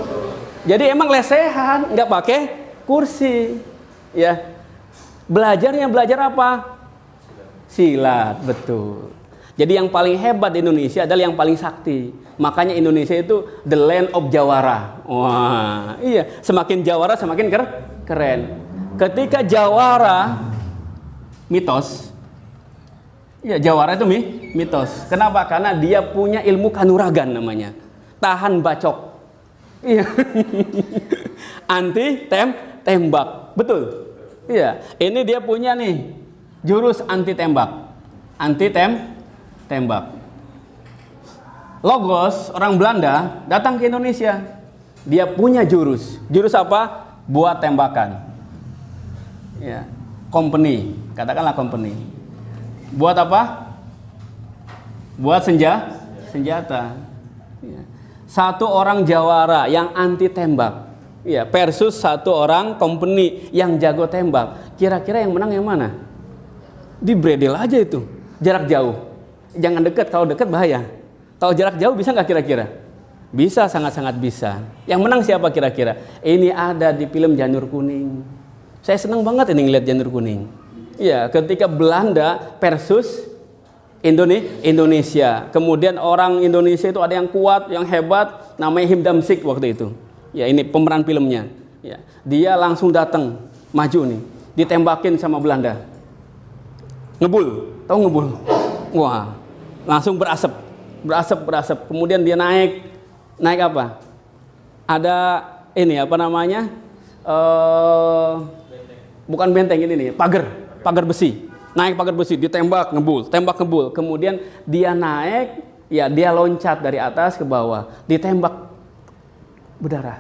Jadi emang lesehan, nggak pakai kursi. Ya. Belajar apa? Silat, betul. Jadi yang paling hebat di Indonesia adalah yang paling sakti. Makanya Indonesia itu the land of jawara. Wah, iya. Semakin jawara semakin keren. Ketika jawara mitos. Ya, jawara itu mitos. Kenapa? Karena dia punya ilmu kanuragan namanya. Tahan bacok. Iya. Anti tembak. Betul. Iya. Ini dia punya nih jurus anti tembak. Anti tembak. Logos, orang Belanda datang ke Indonesia. Dia punya jurus. Jurus apa? Buat tembakan. Ya, company, katakanlah company. Buat apa? Buat senjata. Ya. Satu orang jawara yang anti tembak. Ya, versus satu orang company yang jago tembak. Kira-kira yang menang yang mana? Dibredel aja itu. Jarak jauh. Jangan dekat, kalau dekat bahaya. Kalau jarak jauh bisa nggak kira-kira? Bisa, sangat-sangat bisa. Yang menang siapa kira-kira? Ini ada di film Janur Kuning. Saya senang banget ini ngeliat Janur Kuning. Iya, ketika Belanda versus Indonesia. Kemudian orang Indonesia itu ada yang kuat, yang hebat, namanya Himdamsik waktu itu. Ya, ini pemeran filmnya. Ya, dia langsung datang, maju nih, ditembakin sama Belanda. Ngebul, tahu ngebul? Wah, langsung berasap. Kemudian dia naik apa? Ada ini apa namanya? Bukan benteng ini nih, pagar besi. Naik pagar besi, ditembak ngebul. Kemudian dia naik, ya dia loncat dari atas ke bawah, ditembak berdarah.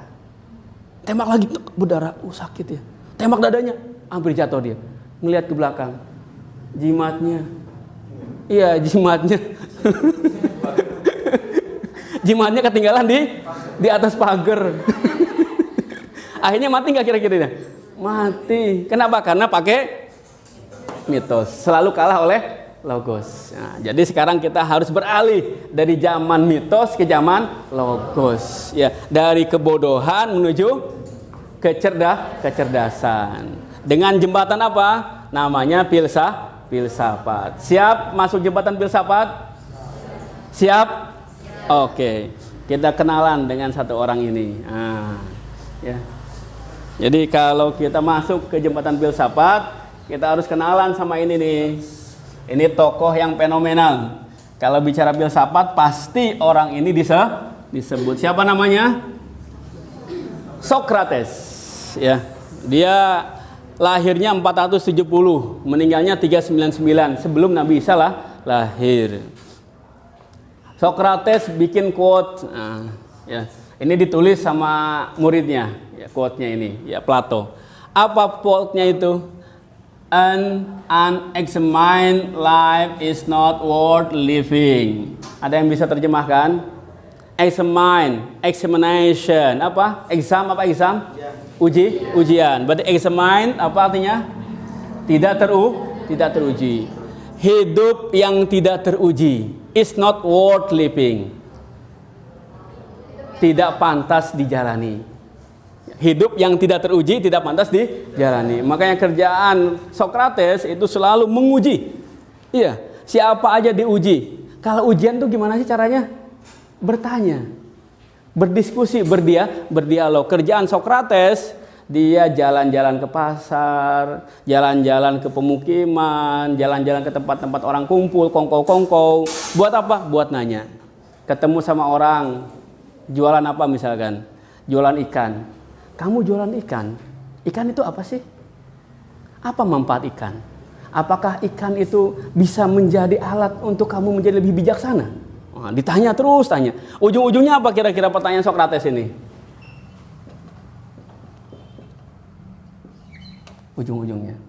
Tembak lagi berdarah, sakit ya. Tembak dadanya, hampir jatuh dia. Ngelihat ke belakang, jimatnya. Iya, jimatnya. Jimatnya ketinggalan di atas pagar. Akhirnya mati nggak kira-kira? Mati. Kenapa? Karena pakai mitos. Selalu kalah oleh logos. Nah, jadi sekarang kita harus beralih dari zaman mitos ke zaman logos. Ya, dari kebodohan menuju kecerdasan. Dengan jembatan apa? Namanya filsafat. Siap masuk jembatan filsafat? Siap? Oke. Kita kenalan dengan satu orang ini. Ya. Jadi kalau kita masuk ke jembatan filsafat, kita harus kenalan sama ini nih. Ini tokoh yang fenomenal. Kalau bicara filsafat, pasti orang ini disebut. Siapa namanya? Socrates. Ya. Dia lahirnya 470, meninggalnya 399 sebelum Nabi Isa lahir. Socrates bikin quote, ya, ini ditulis sama muridnya, ya, quote-nya ini, ya Plato. Apa quote-nya itu? An unexamined life is not worth living. Ada yang bisa terjemahkan? Examination, apa? Exam apa exam? Ujian. Berarti examined apa artinya? Tidak teruji. Hidup yang tidak teruji is not worth living. Tidak pantas dijalani. Hidup yang tidak teruji tidak pantas dijalani. Makanya kerjaan Socrates itu selalu menguji. Iya, siapa aja diuji. Kalau ujian tuh gimana sih caranya? Bertanya, berdiskusi, berdialog. Kerjaan Socrates, dia jalan-jalan ke pasar, jalan-jalan ke pemukiman, jalan-jalan ke tempat-tempat orang kumpul, kongkow-kongkow. Buat apa? Buat nanya. Ketemu sama orang, jualan apa misalkan? Jualan ikan. Kamu jualan ikan? Ikan itu apa sih? Apa manfaat ikan? Apakah ikan itu bisa menjadi alat untuk kamu menjadi lebih bijaksana? Nah, ditanya terus, tanya. Ujung-ujungnya apa kira-kira pertanyaan Socrates ini? Ujung-ujungnya.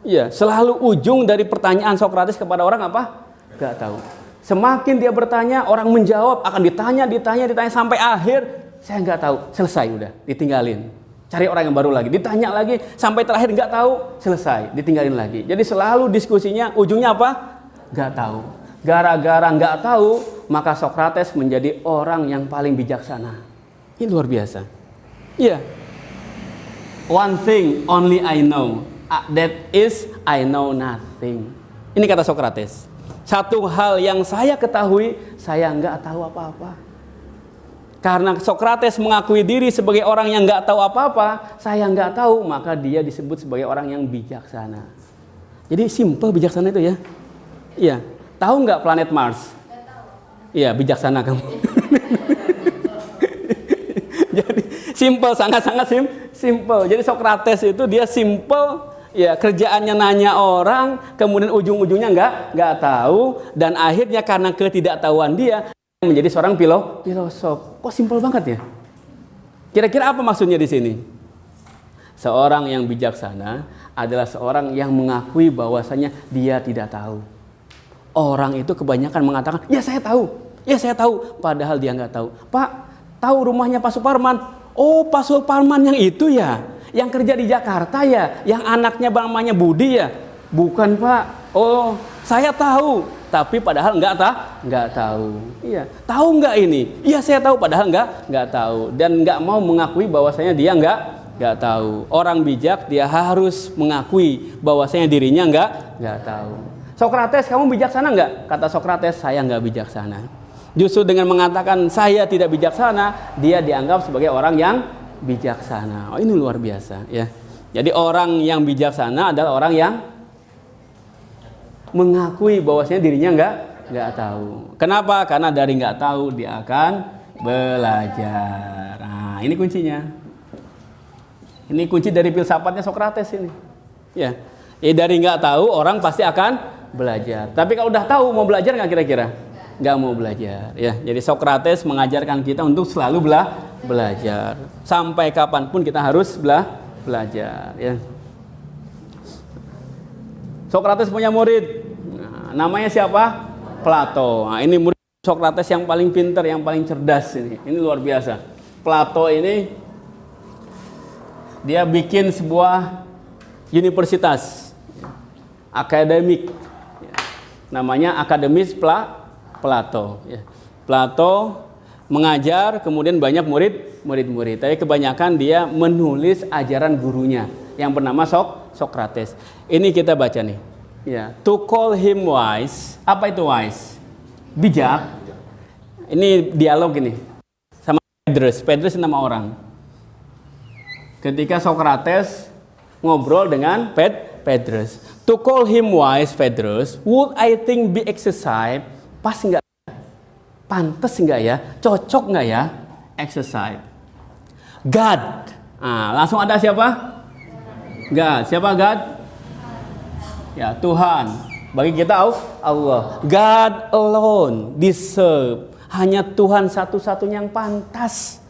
Iya, selalu ujung dari pertanyaan Socrates kepada orang apa? Gak tahu. Semakin dia bertanya, orang menjawab, akan ditanya sampai akhir, saya nggak tahu, selesai udah, ditinggalin. cari orang yang baru lagi, ditanya lagi, sampai terakhir nggak tahu, selesai, ditinggalin lagi. Jadi selalu diskusinya ujungnya apa? Nggak tahu. Gara-gara nggak tahu, maka Sokrates menjadi orang yang paling bijaksana. Ini luar biasa. Iya. One thing only I know, that is I know nothing. Ini kata Sokrates. Satu hal yang saya ketahui, saya nggak tahu apa-apa. Karena Sokrates mengakui diri sebagai orang yang nggak tahu apa-apa, saya nggak tahu, maka dia disebut sebagai orang yang bijaksana. Jadi simple bijaksana itu ya. Iya. Tahu nggak planet Mars? Iya, bijaksana kamu. Jadi simple, sangat-sangat simple. Jadi Sokrates itu dia simple, ya kerjaannya nanya orang, kemudian ujung-ujungnya nggak tahu, dan akhirnya karena ketidaktahuan dia menjadi seorang filosof. Kok simple banget ya? Kira-kira apa maksudnya di sini? Seorang yang bijaksana adalah seorang yang mengakui bahwasanya dia tidak tahu. Orang itu kebanyakan mengatakan, ya saya tahu, padahal dia nggak tahu. Pak, tahu rumahnya Pak Suparman? Oh, Pak Suparman yang itu ya, yang kerja di Jakarta ya, yang anaknya namanya Budi ya? Bukan Pak. Oh, saya tahu, tapi padahal nggak tahu. Iya, tahu nggak ini? Iya saya tahu, padahal nggak tahu, dan nggak mau mengakui bahwasanya dia nggak tahu. Orang bijak dia harus mengakui bahwasanya dirinya nggak tahu. Sokrates, kamu bijaksana nggak? Kata Sokrates, saya nggak bijaksana. Justru dengan mengatakan saya tidak bijaksana, dia dianggap sebagai orang yang bijaksana. Oh, ini luar biasa ya. Jadi orang yang bijaksana adalah orang yang mengakui bahwasanya dirinya nggak tahu. Kenapa? Karena dari nggak tahu dia akan belajar. Nah, ini kuncinya. Ini kunci dari filsafatnya Sokrates ini. Ya, dari nggak tahu orang pasti akan belajar. Tapi kalau udah tahu mau belajar nggak kira-kira? Nggak mau belajar. Ya, jadi Sokrates mengajarkan kita untuk selalu belajar. Sampai kapanpun kita harus belajar. Ya. Sokrates punya murid. Nah, namanya siapa? Plato. Nah, ini murid Sokrates yang paling pintar, yang paling cerdas ini. Ini luar biasa. Plato ini dia bikin sebuah universitas akademik. Namanya Akademis Plato. Plato mengajar, kemudian banyak murid-murid. Tapi kebanyakan dia menulis ajaran gurunya yang bernama Sokrates. Ini kita baca nih. Ya, to call him wise. Apa itu wise? Bijak. Ini dialog ini sama Phaedrus. Phaedrus nama orang. Ketika Sokrates ngobrol dengan Phaedrus. To call him wise, Phaedrus, would I think be exercise? Pas nggak? Pantas nggak ya? Cocok nggak ya? Exercise. God. Nah, langsung ada siapa? God. Siapa God? Ya, Tuhan. Bagi kita Allah. God alone deserve. Hanya Tuhan satu-satunya yang pantas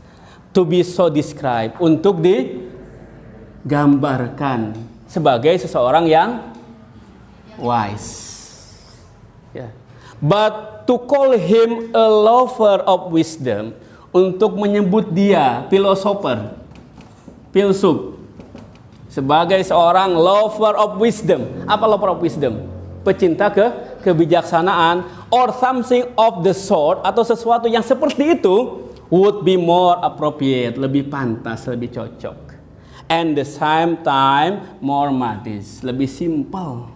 to be so described, untuk digambarkan sebagai seseorang yang wise. Yeah. But to call him a lover of wisdom, untuk menyebut dia philosopher, filsuf, sebagai seorang lover of wisdom. Apa lover of wisdom? Pecinta kebijaksanaan, or something of the sort, atau sesuatu yang seperti itu, would be more appropriate, lebih pantas, lebih cocok. And the same time more modest, lebih simple.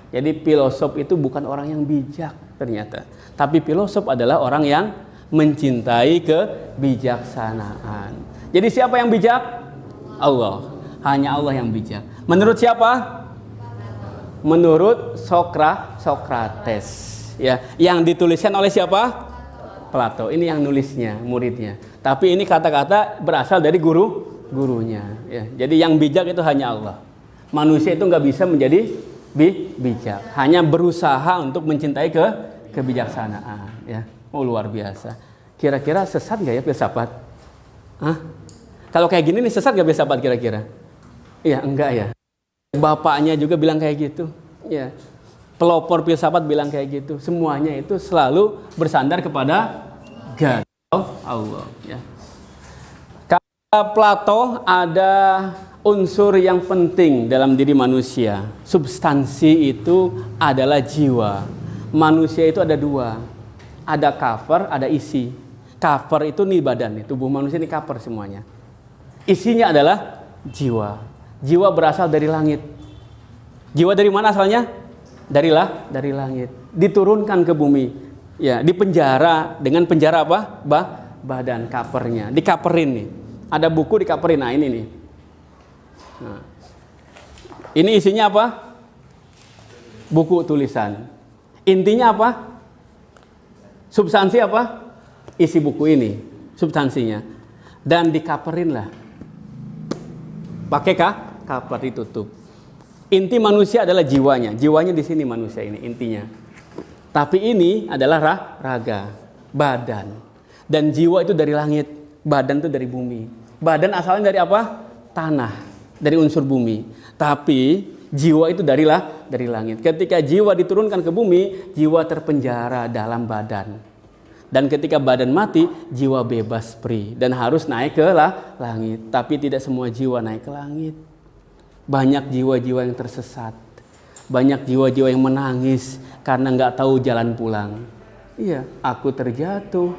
Jadi filosof itu bukan orang yang bijak ternyata, tapi filosof adalah orang yang mencintai kebijaksanaan. Jadi siapa yang bijak? Allah. Hanya Allah yang bijak. Menurut siapa? Menurut Sokrates. Ya, yang dituliskan oleh siapa? Plato. Ini yang nulisnya, muridnya. Tapi ini kata-kata berasal dari gurunya. Ya, jadi yang bijak itu hanya Allah. Manusia itu nggak bisa menjadi bijak, hanya berusaha untuk mencintai kebijaksanaan. Ya, oh luar biasa. Kira-kira sesat nggak ya filsafat? Hah? Kalau kayak gini nih sesat nggak filsafat kira-kira? Iya enggak ya. Bapaknya juga bilang kayak gitu. Ya, pelopor filsafat bilang kayak gitu. Semuanya itu selalu bersandar kepada God, Allah. Ya. Plato ada unsur yang penting dalam diri manusia. Substansi itu adalah jiwa. Manusia itu ada dua. Ada cover, ada isi. Cover itu nih badan, tubuh manusia ini cover semuanya. Isinya adalah jiwa. Jiwa berasal dari langit. Jiwa dari mana asalnya? Dari langit. Diturunkan ke bumi. Ya, dipenjara dengan penjara apa? Badan covernya. Dikaperin nih. Ada buku dikaperin. Nah, ini nih. Nah. Ini isinya apa? Buku tulisan. Intinya apa? Substansi apa? Isi buku ini, substansinya. Dan dikaperin lah. Pakai cover ditutup. Inti manusia adalah jiwanya. Jiwanya di sini manusia ini intinya. Tapi ini adalah raga, badan. Dan jiwa itu dari langit, badan itu dari bumi. Badan asalnya dari apa? Tanah, dari unsur bumi. Tapi jiwa itu dari langit. Ketika jiwa diturunkan ke bumi, jiwa terpenjara dalam badan. Dan ketika badan mati, jiwa bebas free dan harus naik ke langit. Tapi tidak semua jiwa naik ke langit. Banyak jiwa-jiwa yang tersesat. Banyak jiwa-jiwa yang menangis karena nggak tahu jalan pulang. Iya, aku terjatuh.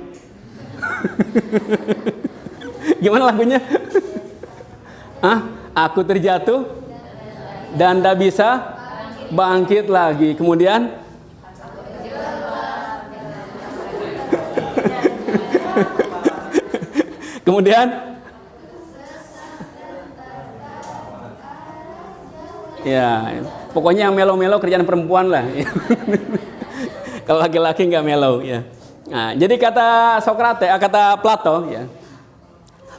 Gimana lagunya? Aku terjatuh dan tak bisa bangkit lagi. Kemudian ya, pokoknya yang melo-melo kerjaan perempuan lah. Kalau laki-laki nggak melo ya. Nah, jadi kata Sokrates, kata Plato ya,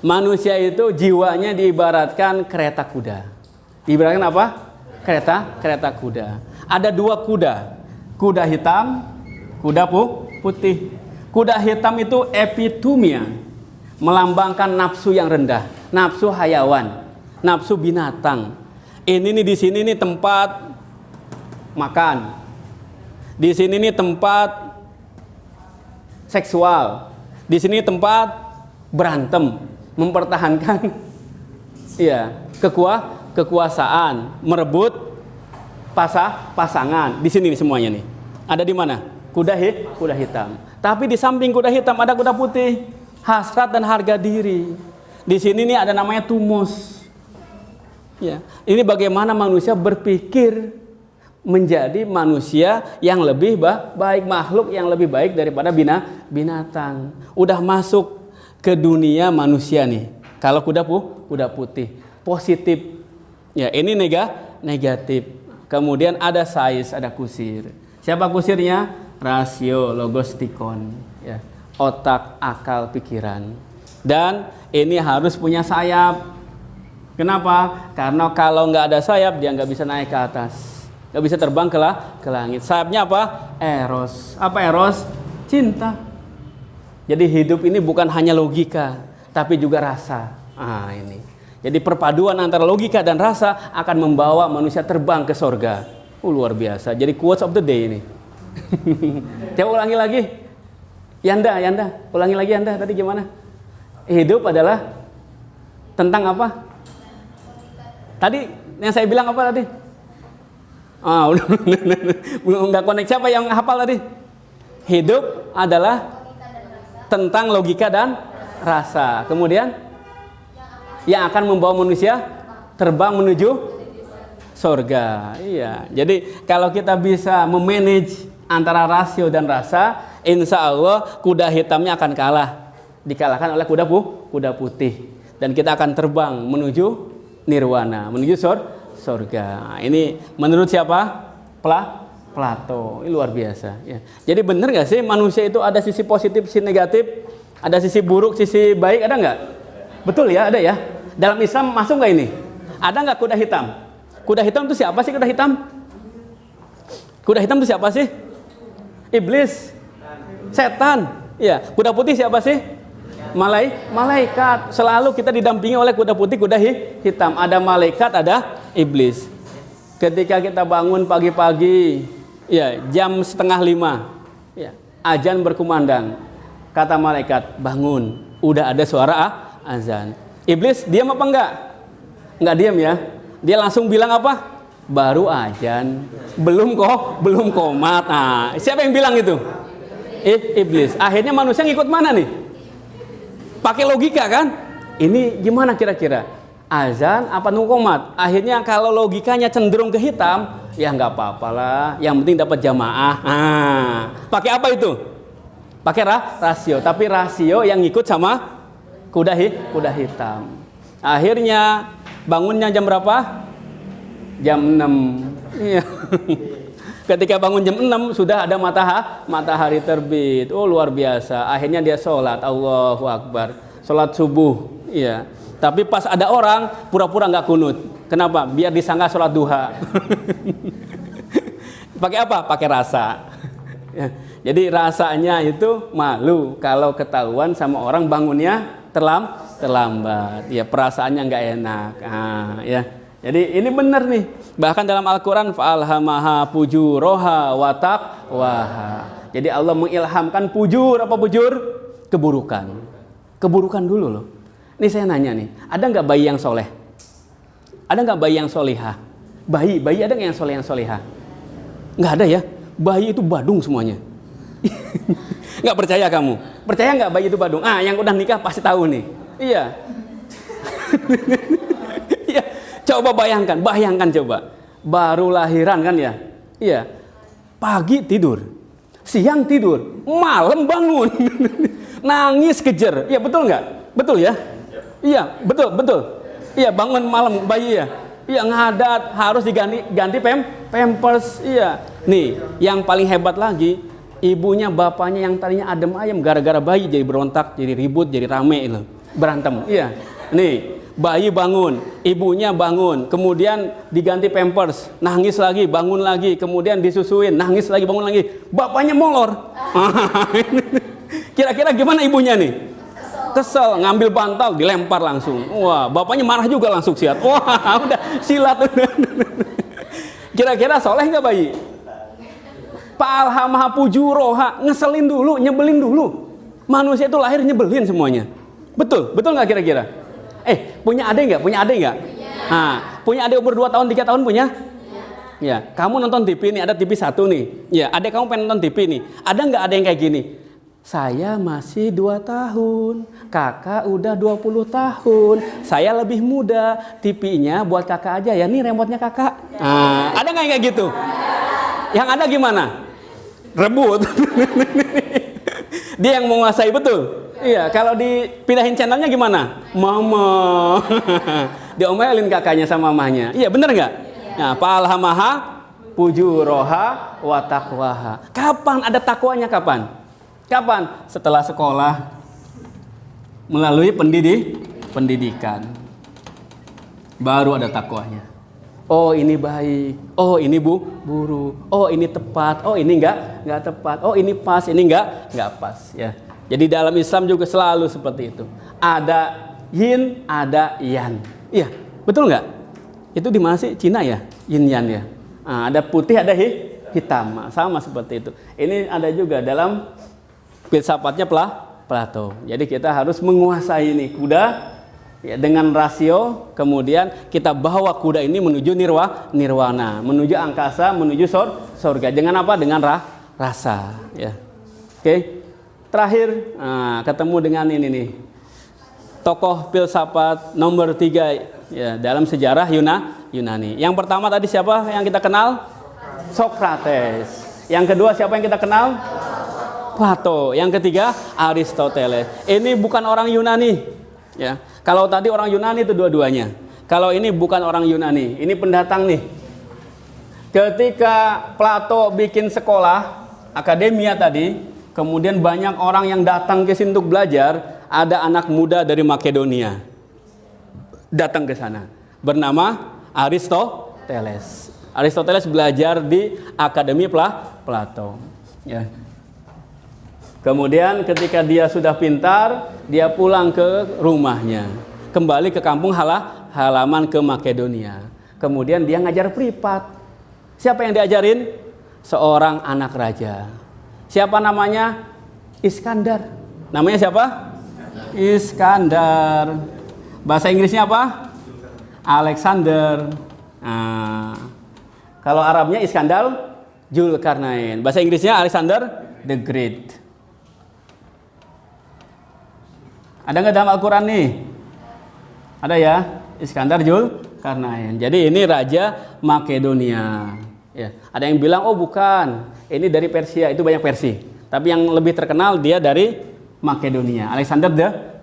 manusia itu jiwanya diibaratkan kereta kuda. Diibaratkan apa? Kereta kuda. Ada dua kuda, kuda hitam, kuda putih. Kuda hitam itu epitomia, melambangkan nafsu yang rendah, nafsu hayawan, nafsu binatang. Ini nih di sini nih tempat makan, di sini nih tempat seksual, di sini tempat berantem, mempertahankan ya kekuasaan, merebut pasangan. Di sini nih semuanya nih. Ada di mana? Kuda hitam. Tapi di samping kuda hitam ada kuda putih, hasrat dan harga diri. Di sini nih ada namanya tumus. Ya, ini bagaimana manusia berpikir menjadi manusia yang lebih baik, makhluk yang lebih baik daripada binatang. Udah masuk ke dunia manusia nih. Kalau kuda putih positif. Ya, ini negatif. Kemudian ada sais, ada kusir. Siapa kusirnya? Rasio, logostikon, ya. Otak, akal, pikiran. Dan ini harus punya sayap. Kenapa? Karena kalau nggak ada sayap dia nggak bisa naik ke atas, nggak bisa terbang ke langit. Sayapnya apa? Eros. Apa eros? Cinta. Jadi hidup ini bukan hanya logika, tapi juga rasa. Ini. Jadi perpaduan antara logika dan rasa akan membawa manusia terbang ke sorga. Luar biasa. Jadi quotes of the day ini. Coba ulangi lagi. Yanda, ulangi lagi Yanda. Tadi gimana? Hidup adalah tentang apa? Tadi yang saya bilang apa tadi? Belum nggak connect. Siapa yang hafal tadi? Hidup adalah tentang logika dan rasa. Kemudian yang akan membawa manusia terbang menuju surga. Iya. Jadi kalau kita bisa memanage antara rasio dan rasa, insya Allah kuda hitamnya akan kalah, dikalahkan oleh kuda putih, dan kita akan terbang menuju nirwana, menuju surga. Ini menurut siapa? Plato. Ini luar biasa. Ya. Jadi benar nggak sih manusia itu ada sisi positif, sisi negatif, ada sisi buruk, sisi baik, ada nggak? Betul ya, ada ya. Dalam Islam masuk nggak ini? Ada nggak kuda hitam? Kuda hitam itu siapa sih kuda hitam? Kuda hitam itu siapa sih? Iblis, setan. Ya. Kuda putih siapa sih? Malaikat. Selalu kita didampingi oleh kuda putih, kuda hitam. Ada malaikat, ada iblis. Ketika kita bangun pagi-pagi, ya jam 4:30, ya, azan berkumandang. Kata malaikat, bangun, udah ada suara azan. Iblis diam apa enggak? Enggak diam ya. Dia langsung bilang apa? Baru ajan, belum komat. Nah, siapa yang bilang itu? Iblis. Akhirnya manusia ngikut mana nih? Pakai logika kan? Ini gimana kira-kira? Azan apa nunggu komat? Akhirnya kalau logikanya cenderung ke hitam, ya nggak apa-apalah. Yang penting dapat jamaah. Pakai apa itu? Pakai rasio. Tapi rasio yang ngikut sama kuda hitam. Akhirnya bangunnya jam berapa? Jam 6. Iya. Ketika bangun jam 6 sudah ada matahari terbit. Oh, luar biasa. Akhirnya dia sholat. Allahu Akbar. Sholat subuh. Iya. Tapi pas ada orang pura-pura nggak kunut. Kenapa? Biar disangka sholat duha. Pakai apa? Pakai rasa. Ya. Jadi rasanya itu malu kalau ketahuan sama orang bangunnya terlambat. Ya, perasaannya nggak enak. Ya. Jadi ini benar nih. Bahkan dalam Al-Quran fa'alhamaha fujuraha wa taqwaha. Jadi Allah mengilhamkan fujur. Apa fujur? Keburukan. Keburukan dulu loh. Ini saya nanya nih, ada nggak bayi yang soleh? Ada nggak bayi yang solihah? Bayi ada nggak yang soleh yang solihah? Nggak ada ya. Bayi itu badung semuanya. Nggak percaya kamu? Percaya nggak bayi itu badung? Yang udah nikah pasti tahu nih. Iya. Iya. Coba bayangkan coba. Baru lahiran kan ya? Iya. Pagi tidur, siang tidur, malam bangun. Nangis kejer. Iya, betul nggak? Betul ya? Iya, betul. Iya, bangun malam bayi ya. Iya, ngadat, harus ganti pampers. Iya. Nih, yang paling hebat lagi, ibunya bapaknya yang tadinya adem ayem gara-gara bayi jadi berontak, jadi ribut, jadi rame itu. Berantem. Iya. Nih, bayi bangun, ibunya bangun, kemudian diganti pampers, nangis lagi, bangun lagi, kemudian disusuin, nangis lagi, bangun lagi, bapaknya molor. Kira-kira gimana ibunya nih? Kesel, ngambil bantal, dilempar langsung. Wah, bapaknya marah juga langsung siat. Wah, udah silat. Kira-kira soleh nggak bayi? Fa'alhamaha fujuroha, ngeselin dulu, nyebelin dulu. Manusia itu lahir nyebelin semuanya. Betul nggak kira-kira? Punya adik nggak? Punya adik umur 2 tahun, 3 tahun punya? Ya, kamu nonton TV nih, ada TV 1 nih. Ya, adik kamu pengen nonton TV nih. Ada nggak ada yang kayak gini? Saya masih 2 tahun, kakak udah 20 tahun, saya lebih muda, TV-nya buat kakak aja ya, nih remote-nya kakak. Ada nggak yang kayak gitu? Yang ada gimana? Rebut. Dia yang menguasai, betul? Iya, kalau dipindahin channelnya gimana? Mama. Diomelin kakaknya sama mamanya. Iya, bener nggak? Nah, fa'alhamaha fujuroha wa taqwaha. Kapan ada takwanya, kapan? Setelah sekolah, melalui pendidikan, baru ada takwanya. Oh, ini baik. Oh, ini buruk. Oh, ini tepat. Oh, ini enggak tepat. Oh, ini pas. Ini enggak pas. Ya. Jadi dalam Islam juga selalu seperti itu. Ada yin, ada yang. Iya, betul nggak? Itu di mana sih? Cina ya? Yin yang ya. Ada putih, ada hitam. Sama seperti itu. Ini ada juga dalam filsafatnya Plato. Jadi kita harus menguasai ini kuda ya, dengan rasio. Kemudian kita bawa kuda ini menuju nirwana, menuju angkasa, menuju surga. Dengan apa? Dengan rasa. Ya. Oke. Terakhir, ketemu dengan ini nih, tokoh filsafat nomor 3 ya, dalam sejarah Yunani. Yang pertama tadi siapa yang kita kenal? Socrates. Yang kedua siapa yang kita kenal? Plato. Yang ketiga Aristoteles. Ini bukan orang Yunani. Ya. Kalau tadi orang Yunani itu dua-duanya. Kalau ini bukan orang Yunani, ini pendatang nih. Ketika Plato bikin sekolah, akademia tadi, kemudian banyak orang yang datang ke sini untuk belajar. Ada anak muda dari Makedonia datang ke sana, bernama Aristoteles. Aristoteles belajar di Akademi Plato. Ya. Kemudian ketika dia sudah pintar, dia pulang ke rumahnya, kembali ke kampung halaman ke Makedonia. Kemudian dia ngajar privat. Siapa yang diajarin? Seorang anak raja. Siapa namanya? Iskandar. Namanya siapa? Iskandar. Bahasa Inggrisnya apa? Alexander. Nah, kalau Arabnya Iskandar Zulkarnain. Bahasa Inggrisnya Alexander the Great. Ada nggak dalam Al-Quran nih? Ada ya, Iskandar Zulkarnain. Jadi ini Raja Makedonia. Ya, ada yang bilang, oh bukan, ini dari Persia, itu banyak versi. Tapi yang lebih terkenal dia dari Makedonia, Alexander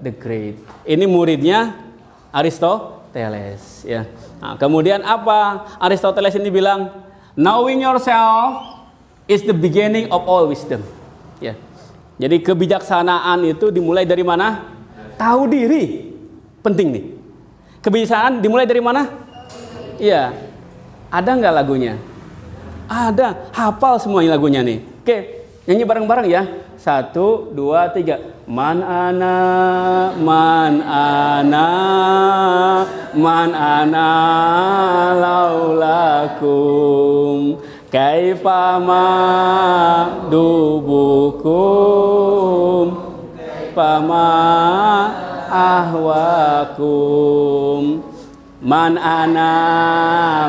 the Great. Ini muridnya Aristoteles. Ya. Nah, kemudian apa Aristoteles ini bilang? Knowing yourself is the beginning of all wisdom. Ya. Jadi kebijaksanaan itu dimulai dari mana? Tahu diri. Penting nih. Kebijaksanaan dimulai dari mana? Iya. Ada nggak lagunya? Ada. Hafal semuanya lagunya nih. Oke, nyanyi bareng-bareng ya. 1, 2, 3. Man ana, man ana, man ana laulakum. Kaifama dubukum, kaifama ahwakum. Man ana,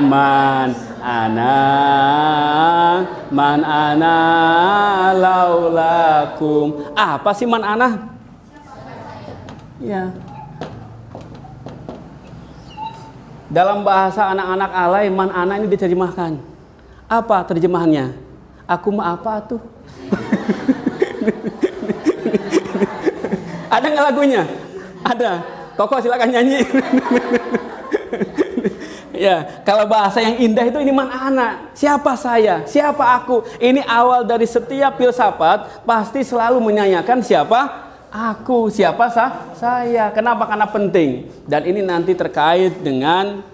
man ana, man ana laulakum. Apa sih man ana? Ya. Dalam bahasa anak-anak alay, man ana ini diterjemahkan. Apa terjemahannya? Aku mah apa tuh? Ada nggak lagunya? Ada. Koko silakan nyanyi. Ya, kalau bahasa yang indah itu ini man ana. Siapa saya? Siapa aku? Ini awal dari setiap filsafat pasti selalu menyanyikan siapa aku, siapa saya. Kenapa? Karena penting. Dan ini nanti terkait dengan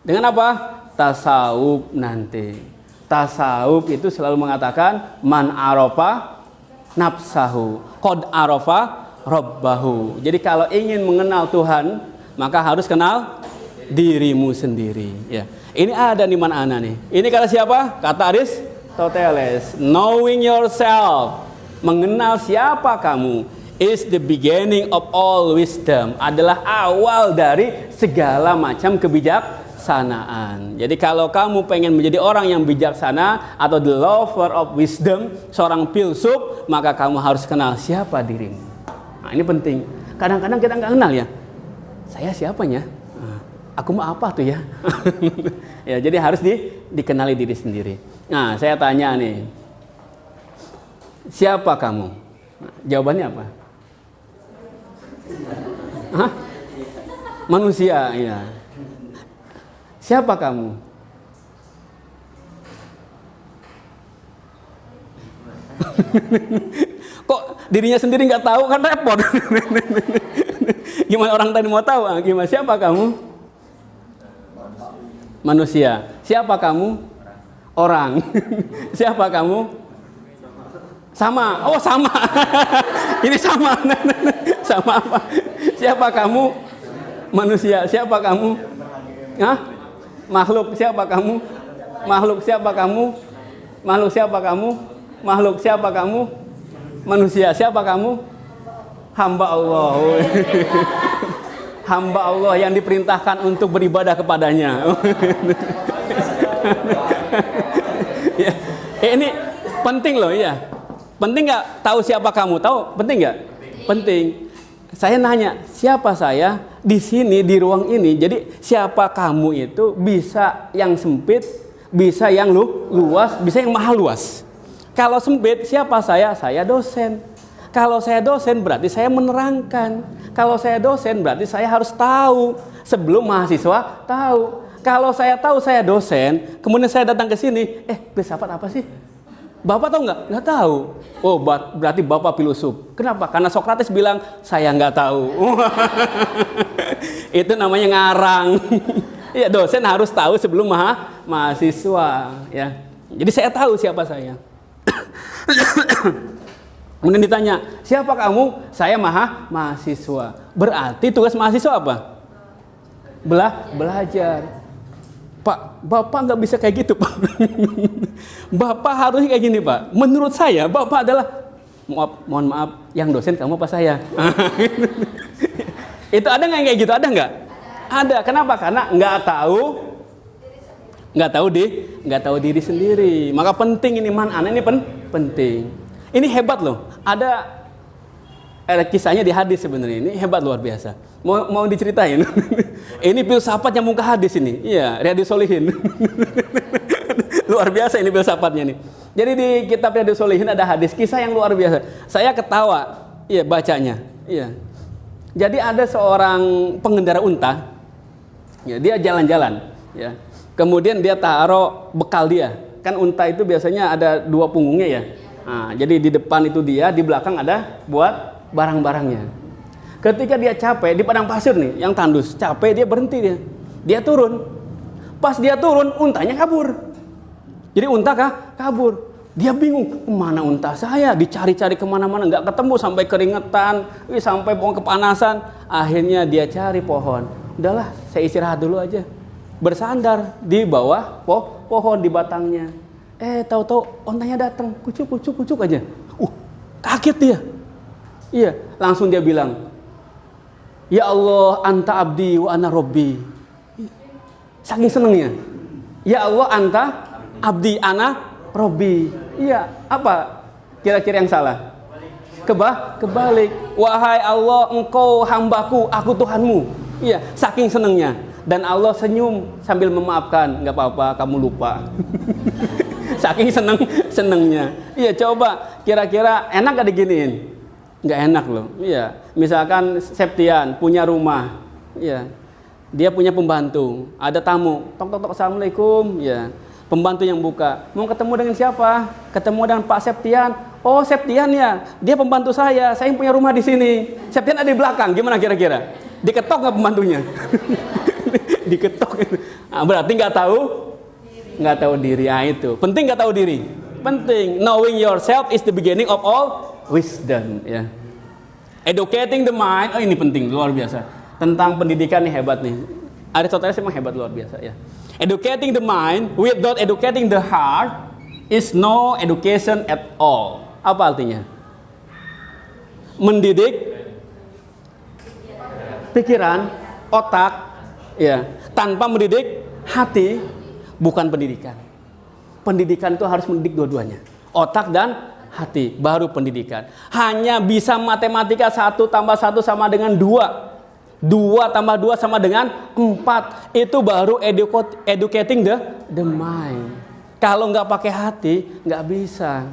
apa? Tasawuf nanti. Tasawuf itu selalu mengatakan man arafa nafsahu qad arafa rabbahu. Jadi kalau ingin mengenal Tuhan, maka harus kenal dirimu sendiri. Ya. Ini ada nih man ana nih. Ini kata siapa? Kata Aristoteles. Knowing yourself, mengenal siapa kamu, is the beginning of all wisdom. Adalah awal dari segala macam kebijaksanaan. Jadi kalau kamu pengen menjadi orang yang bijaksana atau the lover of wisdom, seorang filsuf, maka kamu harus kenal siapa dirimu. Nah, ini penting. Kadang-kadang kita nggak kenal ya. Saya siapanya? Aku mau apa tuh ya? Ya, jadi harus dikenali diri sendiri. Nah, saya tanya nih, siapa kamu? Nah, jawabannya apa? Hah? Manusia, ya. Siapa kamu? Kok dirinya sendiri nggak tahu, kan repot. Gimana orang tadi mau tahu? Gimana siapa kamu? Manusia. Siapa kamu? Orang. Siapa kamu? Sama. Oh, sama. Ini sama. Sama apa? Siapa kamu? Manusia. Siapa kamu? Hah? Makhluk. Siapa kamu? Makhluk. Siapa kamu? Makhluk. Siapa kamu? Makhluk. Siapa kamu? Manusia. Siapa kamu? Hamba Allah. Hamba Allah yang diperintahkan untuk beribadah kepadanya. Ya, ini penting loh ya. Penting nggak tahu siapa kamu? Tahu? Penting nggak? Penting. Saya nanya, siapa saya di sini di ruang ini? Jadi siapa kamu itu bisa yang sempit, bisa yang luas, bisa yang maha luas. Kalau sempit, siapa saya? Saya dosen. Kalau saya dosen berarti saya menerangkan. Kalau saya dosen berarti saya harus tahu sebelum mahasiswa tahu. Kalau saya tahu saya dosen, kemudian saya datang ke sini, filsafat apa sih? Bapak tahu nggak? Nggak tahu. Oh, berarti Bapak filsuf. Kenapa? Karena Sokrates bilang, saya nggak tahu. Itu namanya ngarang. Ya, dosen harus tahu sebelum mahasiswa. Ya. Jadi saya tahu siapa saya. Kemudian ditanya, siapa kamu? Saya mahasiswa. Berarti tugas mahasiswa apa? Belajar. Pak, Bapak nggak bisa kayak gitu, Pak. Bapak harusnya kayak gini, Pak. Menurut saya, Bapak adalah, mohon maaf, yang dosen kamu apa saya? Itu ada nggak yang kayak gitu? Ada nggak? Ada. Kenapa? Karena nggak tahu diri sendiri. Maka penting ini ini penting. Ini hebat loh. Ada kisahnya di hadis sebenarnya. Ini hebat luar biasa. Mau diceritain? Ini filsafat yang muka hadis ini. Iya, Riyadhus Shalihin. Luar biasa ini filsafatnya nih. Jadi di kitab Riyadhus Shalihin ada hadis kisah yang luar biasa. Saya ketawa, iya bacanya. Iya. Jadi ada seorang pengendara unta. Ya, dia jalan-jalan, ya. Kemudian dia taruh bekal dia. Kan unta itu biasanya ada 2 punggungnya ya. Nah, jadi di depan itu dia, di belakang ada buat barang-barangnya. Ketika dia capek di padang pasir nih, yang tandus, capek dia berhenti dia. Dia turun. Pas dia turun, untanya kabur. Jadi unta kabur. Dia bingung, kemana unta saya? Dicari-cari kemana-mana, nggak ketemu, sampai keringetan, sampai kepanasan. Akhirnya dia cari pohon. Udahlah, saya istirahat dulu aja. Bersandar di bawah pohon di batangnya. Tahu-tahu ontanya datang, kucuk aja. Kaget dia. Iya, langsung dia bilang, ya Allah, anta abdi wa ana robbi. Saking senengnya. Ya Allah, anta abdi ana robbi. Iya, apa kira-kira yang salah? Kebalik. Wahai Allah, engkau hambaku, aku Tuhanmu. Iya, saking senengnya. Dan Allah senyum sambil memaafkan. Nggak apa-apa, kamu lupa. Saking senengnya. Iya, coba kira-kira enak gak diginiin? Nggak enak loh. Iya, misalkan Septian punya rumah. Iya, dia punya pembantu. Ada tamu. Tok assalamualaikum. Iya, pembantu yang buka. Mau ketemu dengan siapa? Ketemu dengan Pak Septian. Oh, Septian ya. Dia pembantu saya. Saya yang punya rumah di sini. Septian ada di belakang. Gimana kira-kira? Diketok nggak pembantunya? Diketok. Nah, berarti nggak tahu diri. Ah, itu penting, nggak tahu diri. Penting. Knowing yourself is the beginning of all wisdom. Ya. Educating the mind. Oh, ini penting, luar biasa. Tentang pendidikan nih hebat nih. Aristoteles memang hebat luar biasa ya. Educating the mind without educating the heart is no education at all. Apa artinya? Mendidik pikiran, otak, ya, tanpa mendidik hati bukan pendidikan. Pendidikan itu harus mendidik dua-duanya, otak dan hati, baru pendidikan. Hanya bisa matematika 1 tambah 1 sama dengan 2. 2 tambah 2 sama dengan 4. Itu baru educating the mind. Kalau nggak pakai hati, nggak bisa.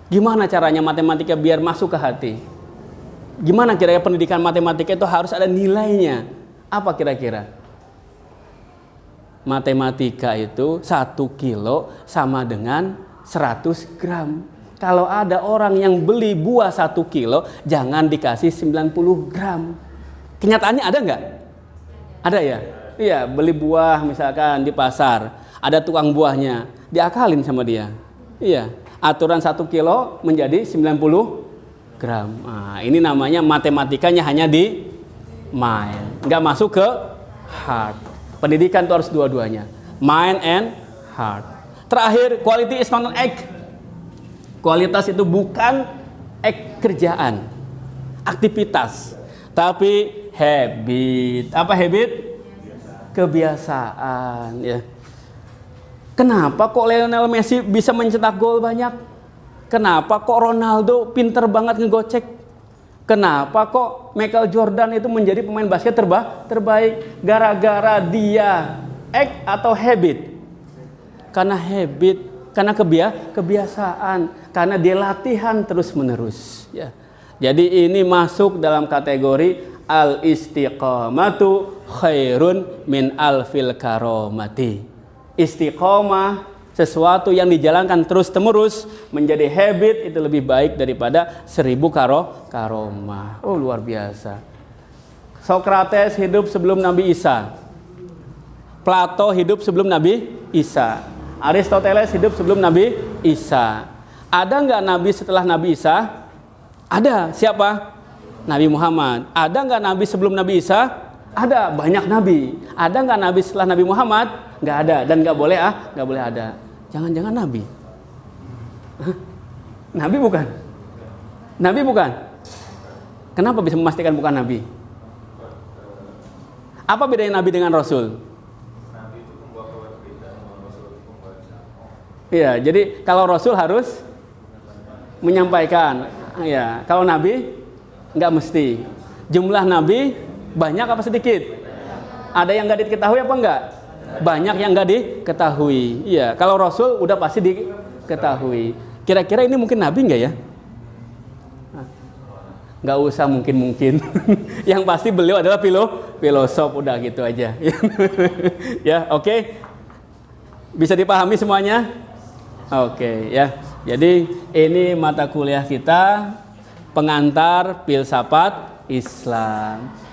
Gimana caranya matematika biar masuk ke hati? Gimana kira-kira pendidikan matematika itu harus ada nilainya? Apa kira-kira? Matematika itu 1 kilo sama dengan 100 gram. Kalau ada orang yang beli buah 1 kilo, jangan dikasih 90 gram. Kenyataannya ada nggak? Ada ya? Iya, beli buah misalkan di pasar, ada tukang buahnya, diakalin sama dia. Iya, aturan 1 kilo menjadi 90 gram. Nah, ini namanya matematikanya hanya di mind, nggak masuk ke heart. Pendidikan itu harus dua-duanya, mind and heart. Terakhir, quality is not an act. Kualitas itu bukan kerjaan, aktivitas, tapi habit. Apa habit? Kebiasaan. Ya. Kenapa kok Lionel Messi bisa mencetak gol banyak? Kenapa kok Ronaldo pinter banget ngegocek? Kenapa kok Michael Jordan itu menjadi pemain basket terbaik? Gara-gara dia act atau habit? Karena habit, karena kebiasaan, karena dia latihan terus-menerus. Ya. Jadi ini masuk dalam kategori al-istiqamatu khairun min alfil karomati. Istiqomah, sesuatu yang dijalankan terus-menerus menjadi habit, itu lebih baik daripada 1000 karomah. Oh, luar biasa. Sokrates hidup sebelum Nabi Isa. Plato hidup sebelum Nabi Isa. Aristoteles hidup sebelum Nabi Isa. Ada nggak Nabi setelah Nabi Isa? Ada. Siapa? Nabi Muhammad. Ada nggak Nabi sebelum Nabi Isa? Ada. Banyak Nabi. Ada nggak Nabi setelah Nabi Muhammad? Nggak ada. Dan nggak boleh nggak boleh ada. Jangan-jangan Nabi? Hah? Nabi bukan? Nabi bukan? Kenapa bisa memastikan bukan Nabi? Apa bedanya nabi dengan rasul? Nabi itu pembawa kabar berita, rasul itu pembawa risalah. Iya, jadi kalau rasul harus menyampaikan. Ya, kalau nabi nggak mesti. Jumlah nabi banyak apa sedikit? Ada yang nggak diketahui apa enggak? Banyak yang nggak diketahui. Iya, kalau rasul udah pasti diketahui. Kira-kira ini mungkin nabi nggak ya? Nggak usah mungkin. Yang pasti beliau adalah filosof, udah gitu aja. Ya, oke. Bisa dipahami semuanya? Oke, ya. Jadi ini mata kuliah kita, pengantar filsafat Islam.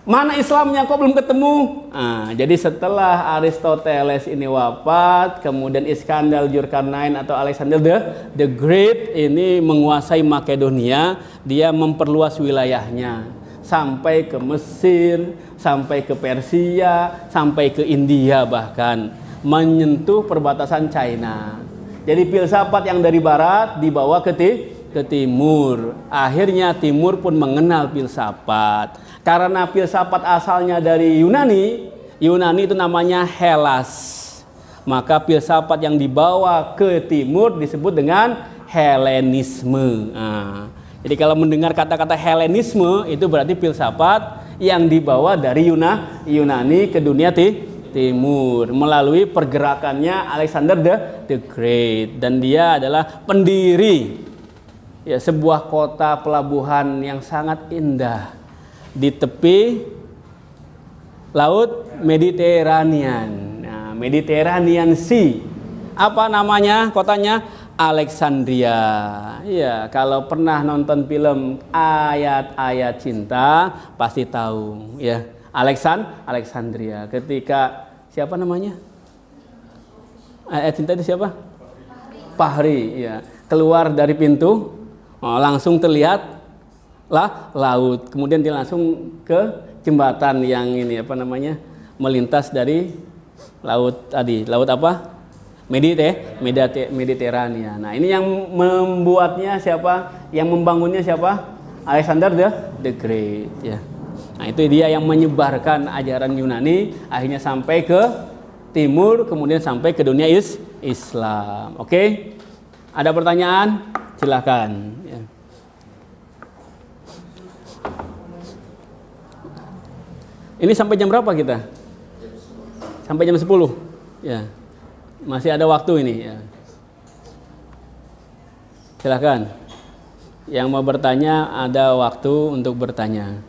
Mana Islamnya kok belum ketemu? Nah, jadi setelah Aristoteles ini wafat, kemudian Iskandar Zulkarnain atau Alexander the Great ini menguasai Makedonia, dia memperluas wilayahnya sampai ke Mesir, sampai ke Persia, sampai ke India, bahkan menyentuh perbatasan China. Jadi filsafat yang dari barat dibawa ke timur. Akhirnya timur pun mengenal filsafat. Karena filsafat asalnya dari Yunani itu namanya Hellas. Maka filsafat yang dibawa ke timur disebut dengan Helenisme. Nah, jadi kalau mendengar kata-kata Helenisme itu berarti filsafat yang dibawa dari Yunani ke dunia timur melalui pergerakannya Alexander the Great, dan dia adalah pendiri ya sebuah kota pelabuhan yang sangat indah di tepi laut Mediterranean. Nah, Mediterranean Sea. Apa namanya kotanya? Alexandria. Ya, kalau pernah nonton film Ayat-ayat Cinta pasti tahu ya. Alexandria. Ketika siapa namanya? Ayat Cinta itu siapa? Fahri. Ya. Keluar dari pintu, langsung terlihat laut. Kemudian dia langsung ke jembatan yang ini apa namanya? Melintas dari laut tadi. Laut apa? Mediterania. Nah, ini yang membuatnya siapa? Yang membangunnya siapa? Alexander the Great. Ya. Nah, itu dia yang menyebarkan ajaran Yunani, akhirnya sampai ke timur, kemudian sampai ke dunia Islam. Oke? Ada pertanyaan? Silakan. Ya. Ini sampai jam berapa kita? Sampai jam 10. Ya. Masih ada waktu ini. Ya. Silakan. Yang mau bertanya ada waktu untuk bertanya.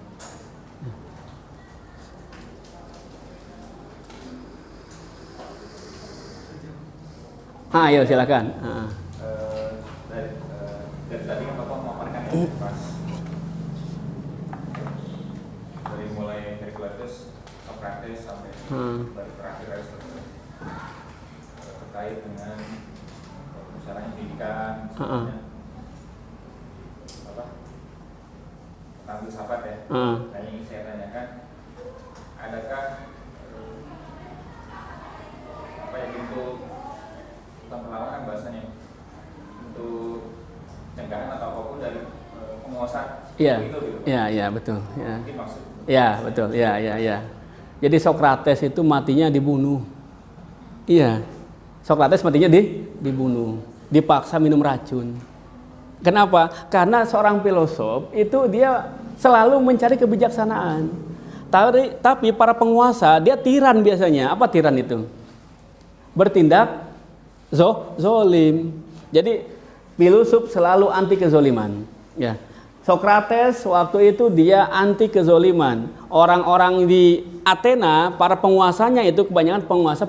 Ayo silakan. Dari tadi kan Bapak memaparkan pas dari mulai Hercules praktis sampai dari terakhir terkait dengan misalnya pendidikan, tentang filsafat ya. Nah, ini saya tanyakan, adakah apa ya untuk perlawanan bahasanya untuk cenggahan atau apapun dari penguasa? Iya, gitu. Iya, betul. Ya. Mungkin maksud. Ya, betul. Ya. Jadi Sokrates itu matinya dibunuh. Iya. Sokrates matinya dibunuh, dipaksa minum racun. Kenapa? Karena seorang filosof itu dia selalu mencari kebijaksanaan. Tapi para penguasa dia tiran biasanya. Apa tiran itu? Bertindak zolim. Jadi filosof selalu anti kezoliman. Ya. Sokrates waktu itu dia anti kezoliman. Orang-orang di Athena, para penguasanya itu kebanyakan penguasa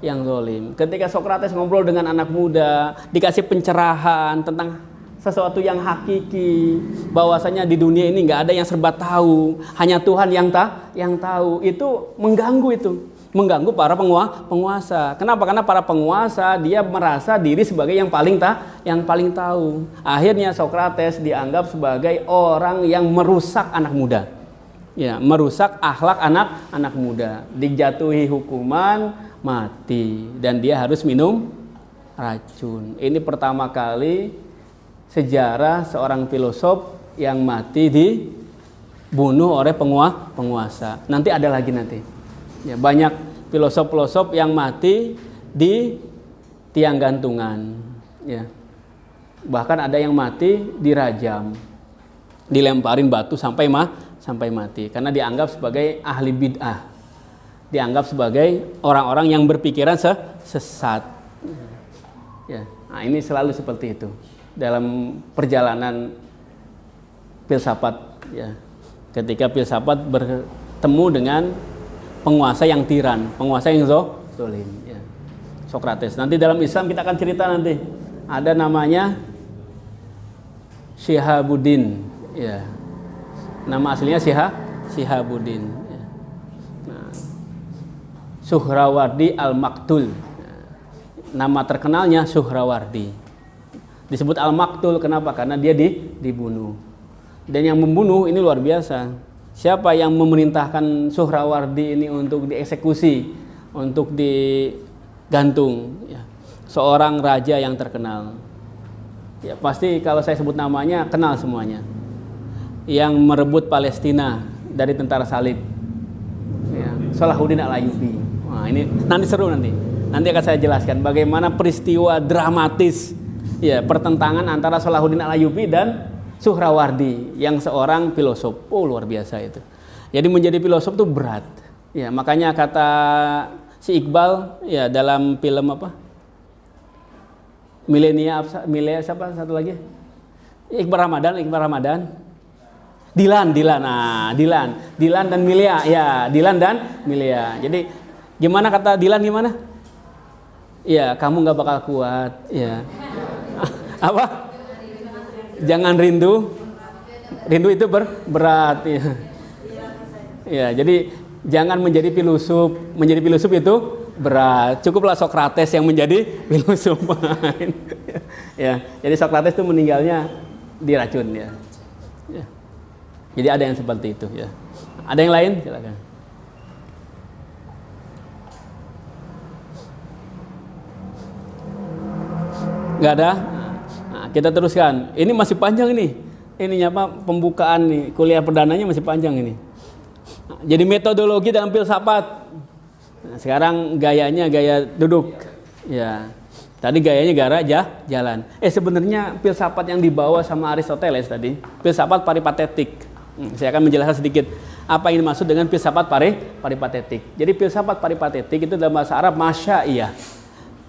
yang zolim. Ketika Sokrates ngobrol dengan anak muda, dikasih pencerahan tentang sesuatu yang hakiki, bahwasanya di dunia ini nggak ada yang serba tahu, hanya Tuhan yang tahu. Itu mengganggu para penguasa. Kenapa? Karena para penguasa dia merasa diri sebagai yang paling tahu. Akhirnya Sokrates dianggap sebagai orang yang merusak anak muda. Ya, merusak akhlak anak muda. Dijatuhi hukuman mati dan dia harus minum racun. Ini pertama kali sejarah seorang filosof yang mati dibunuh oleh penguasa. Nanti ada lagi nanti. Ya, banyak filosof-filosof yang mati di tiang gantungan. Ya. Bahkan ada yang mati dirajam, dilemparin batu sampai mati karena dianggap sebagai ahli bid'ah, dianggap sebagai orang-orang yang berpikiran sesat. Ya. Nah, ini selalu seperti itu dalam perjalanan filsafat. Ya. Ketika filsafat bertemu dengan penguasa yang tiran, penguasa yang zalim. Ya. Sokrates. Nanti dalam Islam kita akan cerita nanti. Ada namanya Syihabuddin. Ya. Nama aslinya Syihabuddin. Ya. Nah, Suhrawardi Al-Maktul. Nama terkenalnya Suhrawardi. Disebut Al-Maktul kenapa? Karena dia dibunuh. Dan yang membunuh ini luar biasa. Siapa yang memerintahkan Suhrawardi ini untuk dieksekusi, untuk digantung? Ya. Seorang raja yang terkenal. Ya, pasti kalau saya sebut namanya kenal semuanya. Yang merebut Palestina dari tentara salib. Ya, Salahuddin Al-Ayyubi. Nah, ini nanti seru nanti. Nanti akan saya jelaskan bagaimana peristiwa dramatis ya pertentangan antara Salahuddin Al-Ayyubi dan Suhrawardi yang seorang filosof. Oh, luar biasa itu. Jadi menjadi filosof itu berat. Ya, makanya kata si Iqbal ya dalam film apa? Milenia siapa satu lagi? Iqbal Ramadan. Dilan dan Milia. Ya, Dilan dan Milia. Jadi gimana kata Dilan gimana? Ya, kamu nggak bakal kuat. Ya. Apa? Jangan rindu. Rindu itu berat. Ya. Ya, jadi jangan menjadi filosof. Menjadi filosof itu berat. Cukuplah Sokrates yang menjadi filosof. Ya, jadi Sokrates itu meninggalnya diracun ya. Ya. Jadi ada yang seperti itu ya. Ada yang lain? Silakan. Nggak ada? Nah, kita teruskan. Ini masih panjang nih. Ininya apa? Pembukaan nih. Kuliah perdananya masih panjang ini. Nah, jadi metodologi dalam filsafat. Nah, sekarang gayanya gaya duduk. Ya. Tadi gayanya jalan. Sebenarnya filsafat yang dibawa sama Aristoteles tadi, filsafat paripatetik. Saya akan menjelaskan sedikit apa yang dimaksud dengan filsafat paripatetik. Jadi filsafat paripatetik itu dalam bahasa Arab masyaiyah.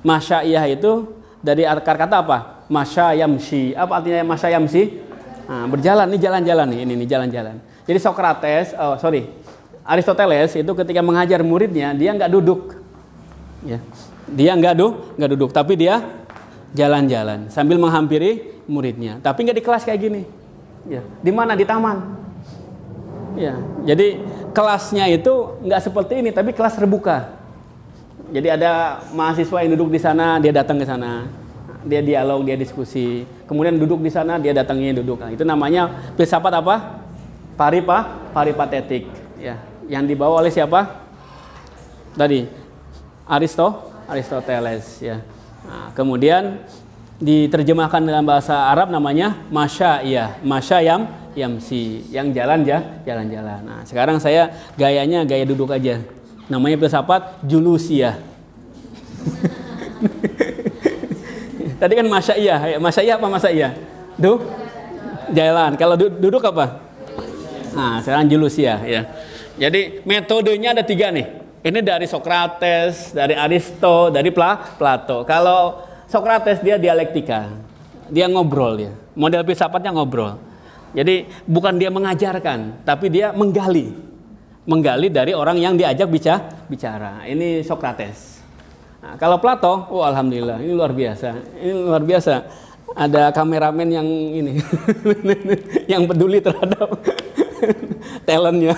Masyaiyah itu dari akar kata apa? Masyayamsi. Apa artinya masyayamsi? Nah, berjalan, ini jalan-jalan nih, ini jalan-jalan. Jadi Aristoteles itu ketika mengajar muridnya dia nggak duduk. Ya. Dia nggak duduk, tapi dia jalan-jalan sambil menghampiri muridnya. Tapi nggak di kelas kayak gini. Ya. Di mana? Di taman. Ya. Jadi kelasnya itu nggak seperti ini, tapi kelas terbuka. Jadi ada mahasiswa yang duduk di sana, dia datang ke sana, dia dialog, dia diskusi. Kemudian duduk di sana, dia datangnya duduk. Nah, itu namanya filsafat apa? Paripatetik. Ya. Yang dibawa oleh siapa? Tadi Aristoteles. Ya. Nah, kemudian diterjemahkan dalam bahasa Arab namanya masyayamsi, yang jalan-jalan. Nah, sekarang saya gayanya gaya duduk aja. Namanya filsafat julusiah. Tadi kan masyayah apa masyayah? Jalan. Kalau duduk apa? Nah, sekarang julusiah ya. Jadi metodenya ada 3 nih. Ini dari Sokrates, dari Aristo, dari Plato. Kalau Sokrates dia dialektika. Dia ngobrol ya. Model filsafatnya ngobrol. Jadi bukan dia mengajarkan, tapi dia menggali dari orang yang diajak bicara. Ini Sokrates. Nah, kalau Plato, alhamdulillah, ini luar biasa. Ada kameramen yang ini, yang peduli terhadap talentnya.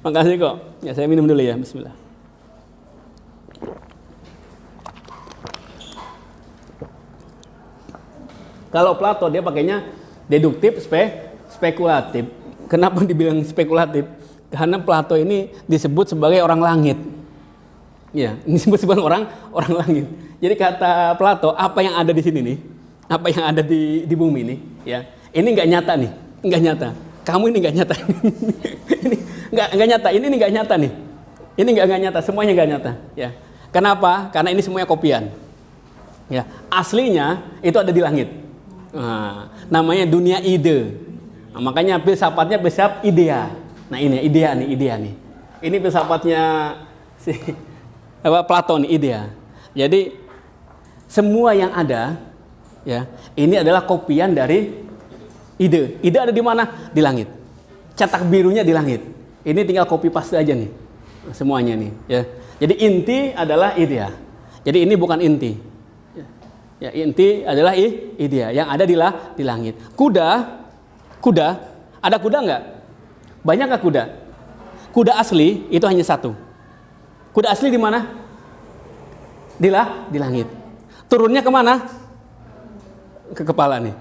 Makasih kok. Ya, saya minum dulu ya. Bismillah. Kalau Plato dia pakainya deduktif, spekulatif. Kenapa dibilang spekulatif? Karena Plato ini disebut sebagai orang langit. Ya, ini disebut sebagai orang langit. Jadi kata Plato, apa yang ada di sini nih, apa yang ada di bumi nih, ya, ini nggak nyata nih, nggak nyata. kamu ini nggak nyata. Ini nggak nyata. Ini nggak nyata nih. Ini nggak nyata. Semuanya nggak nyata. Ya. Kenapa? Karena ini semuanya kopian. Ya. Aslinya itu ada di langit. Nah, namanya dunia ide. Nah, makanya filsafatnya filsafat idea. Nah ini idea nih. Ini filsafatnya si Platon, idea. Jadi semua yang ada, ya, ini adalah kopian dari ide. Ide ada di mana? Di langit. Cetak birunya di langit. Ini tinggal copy paste aja nih, semuanya nih. Ya. Jadi inti adalah idea. Jadi ini bukan inti. Ya, inti adalah idea yang ada di langit. Kuda, ada kuda nggak? Banyak nggak kuda? Kuda asli itu hanya satu. Kuda asli di mana? Di langit. Turunnya kemana? Ke kepala nih.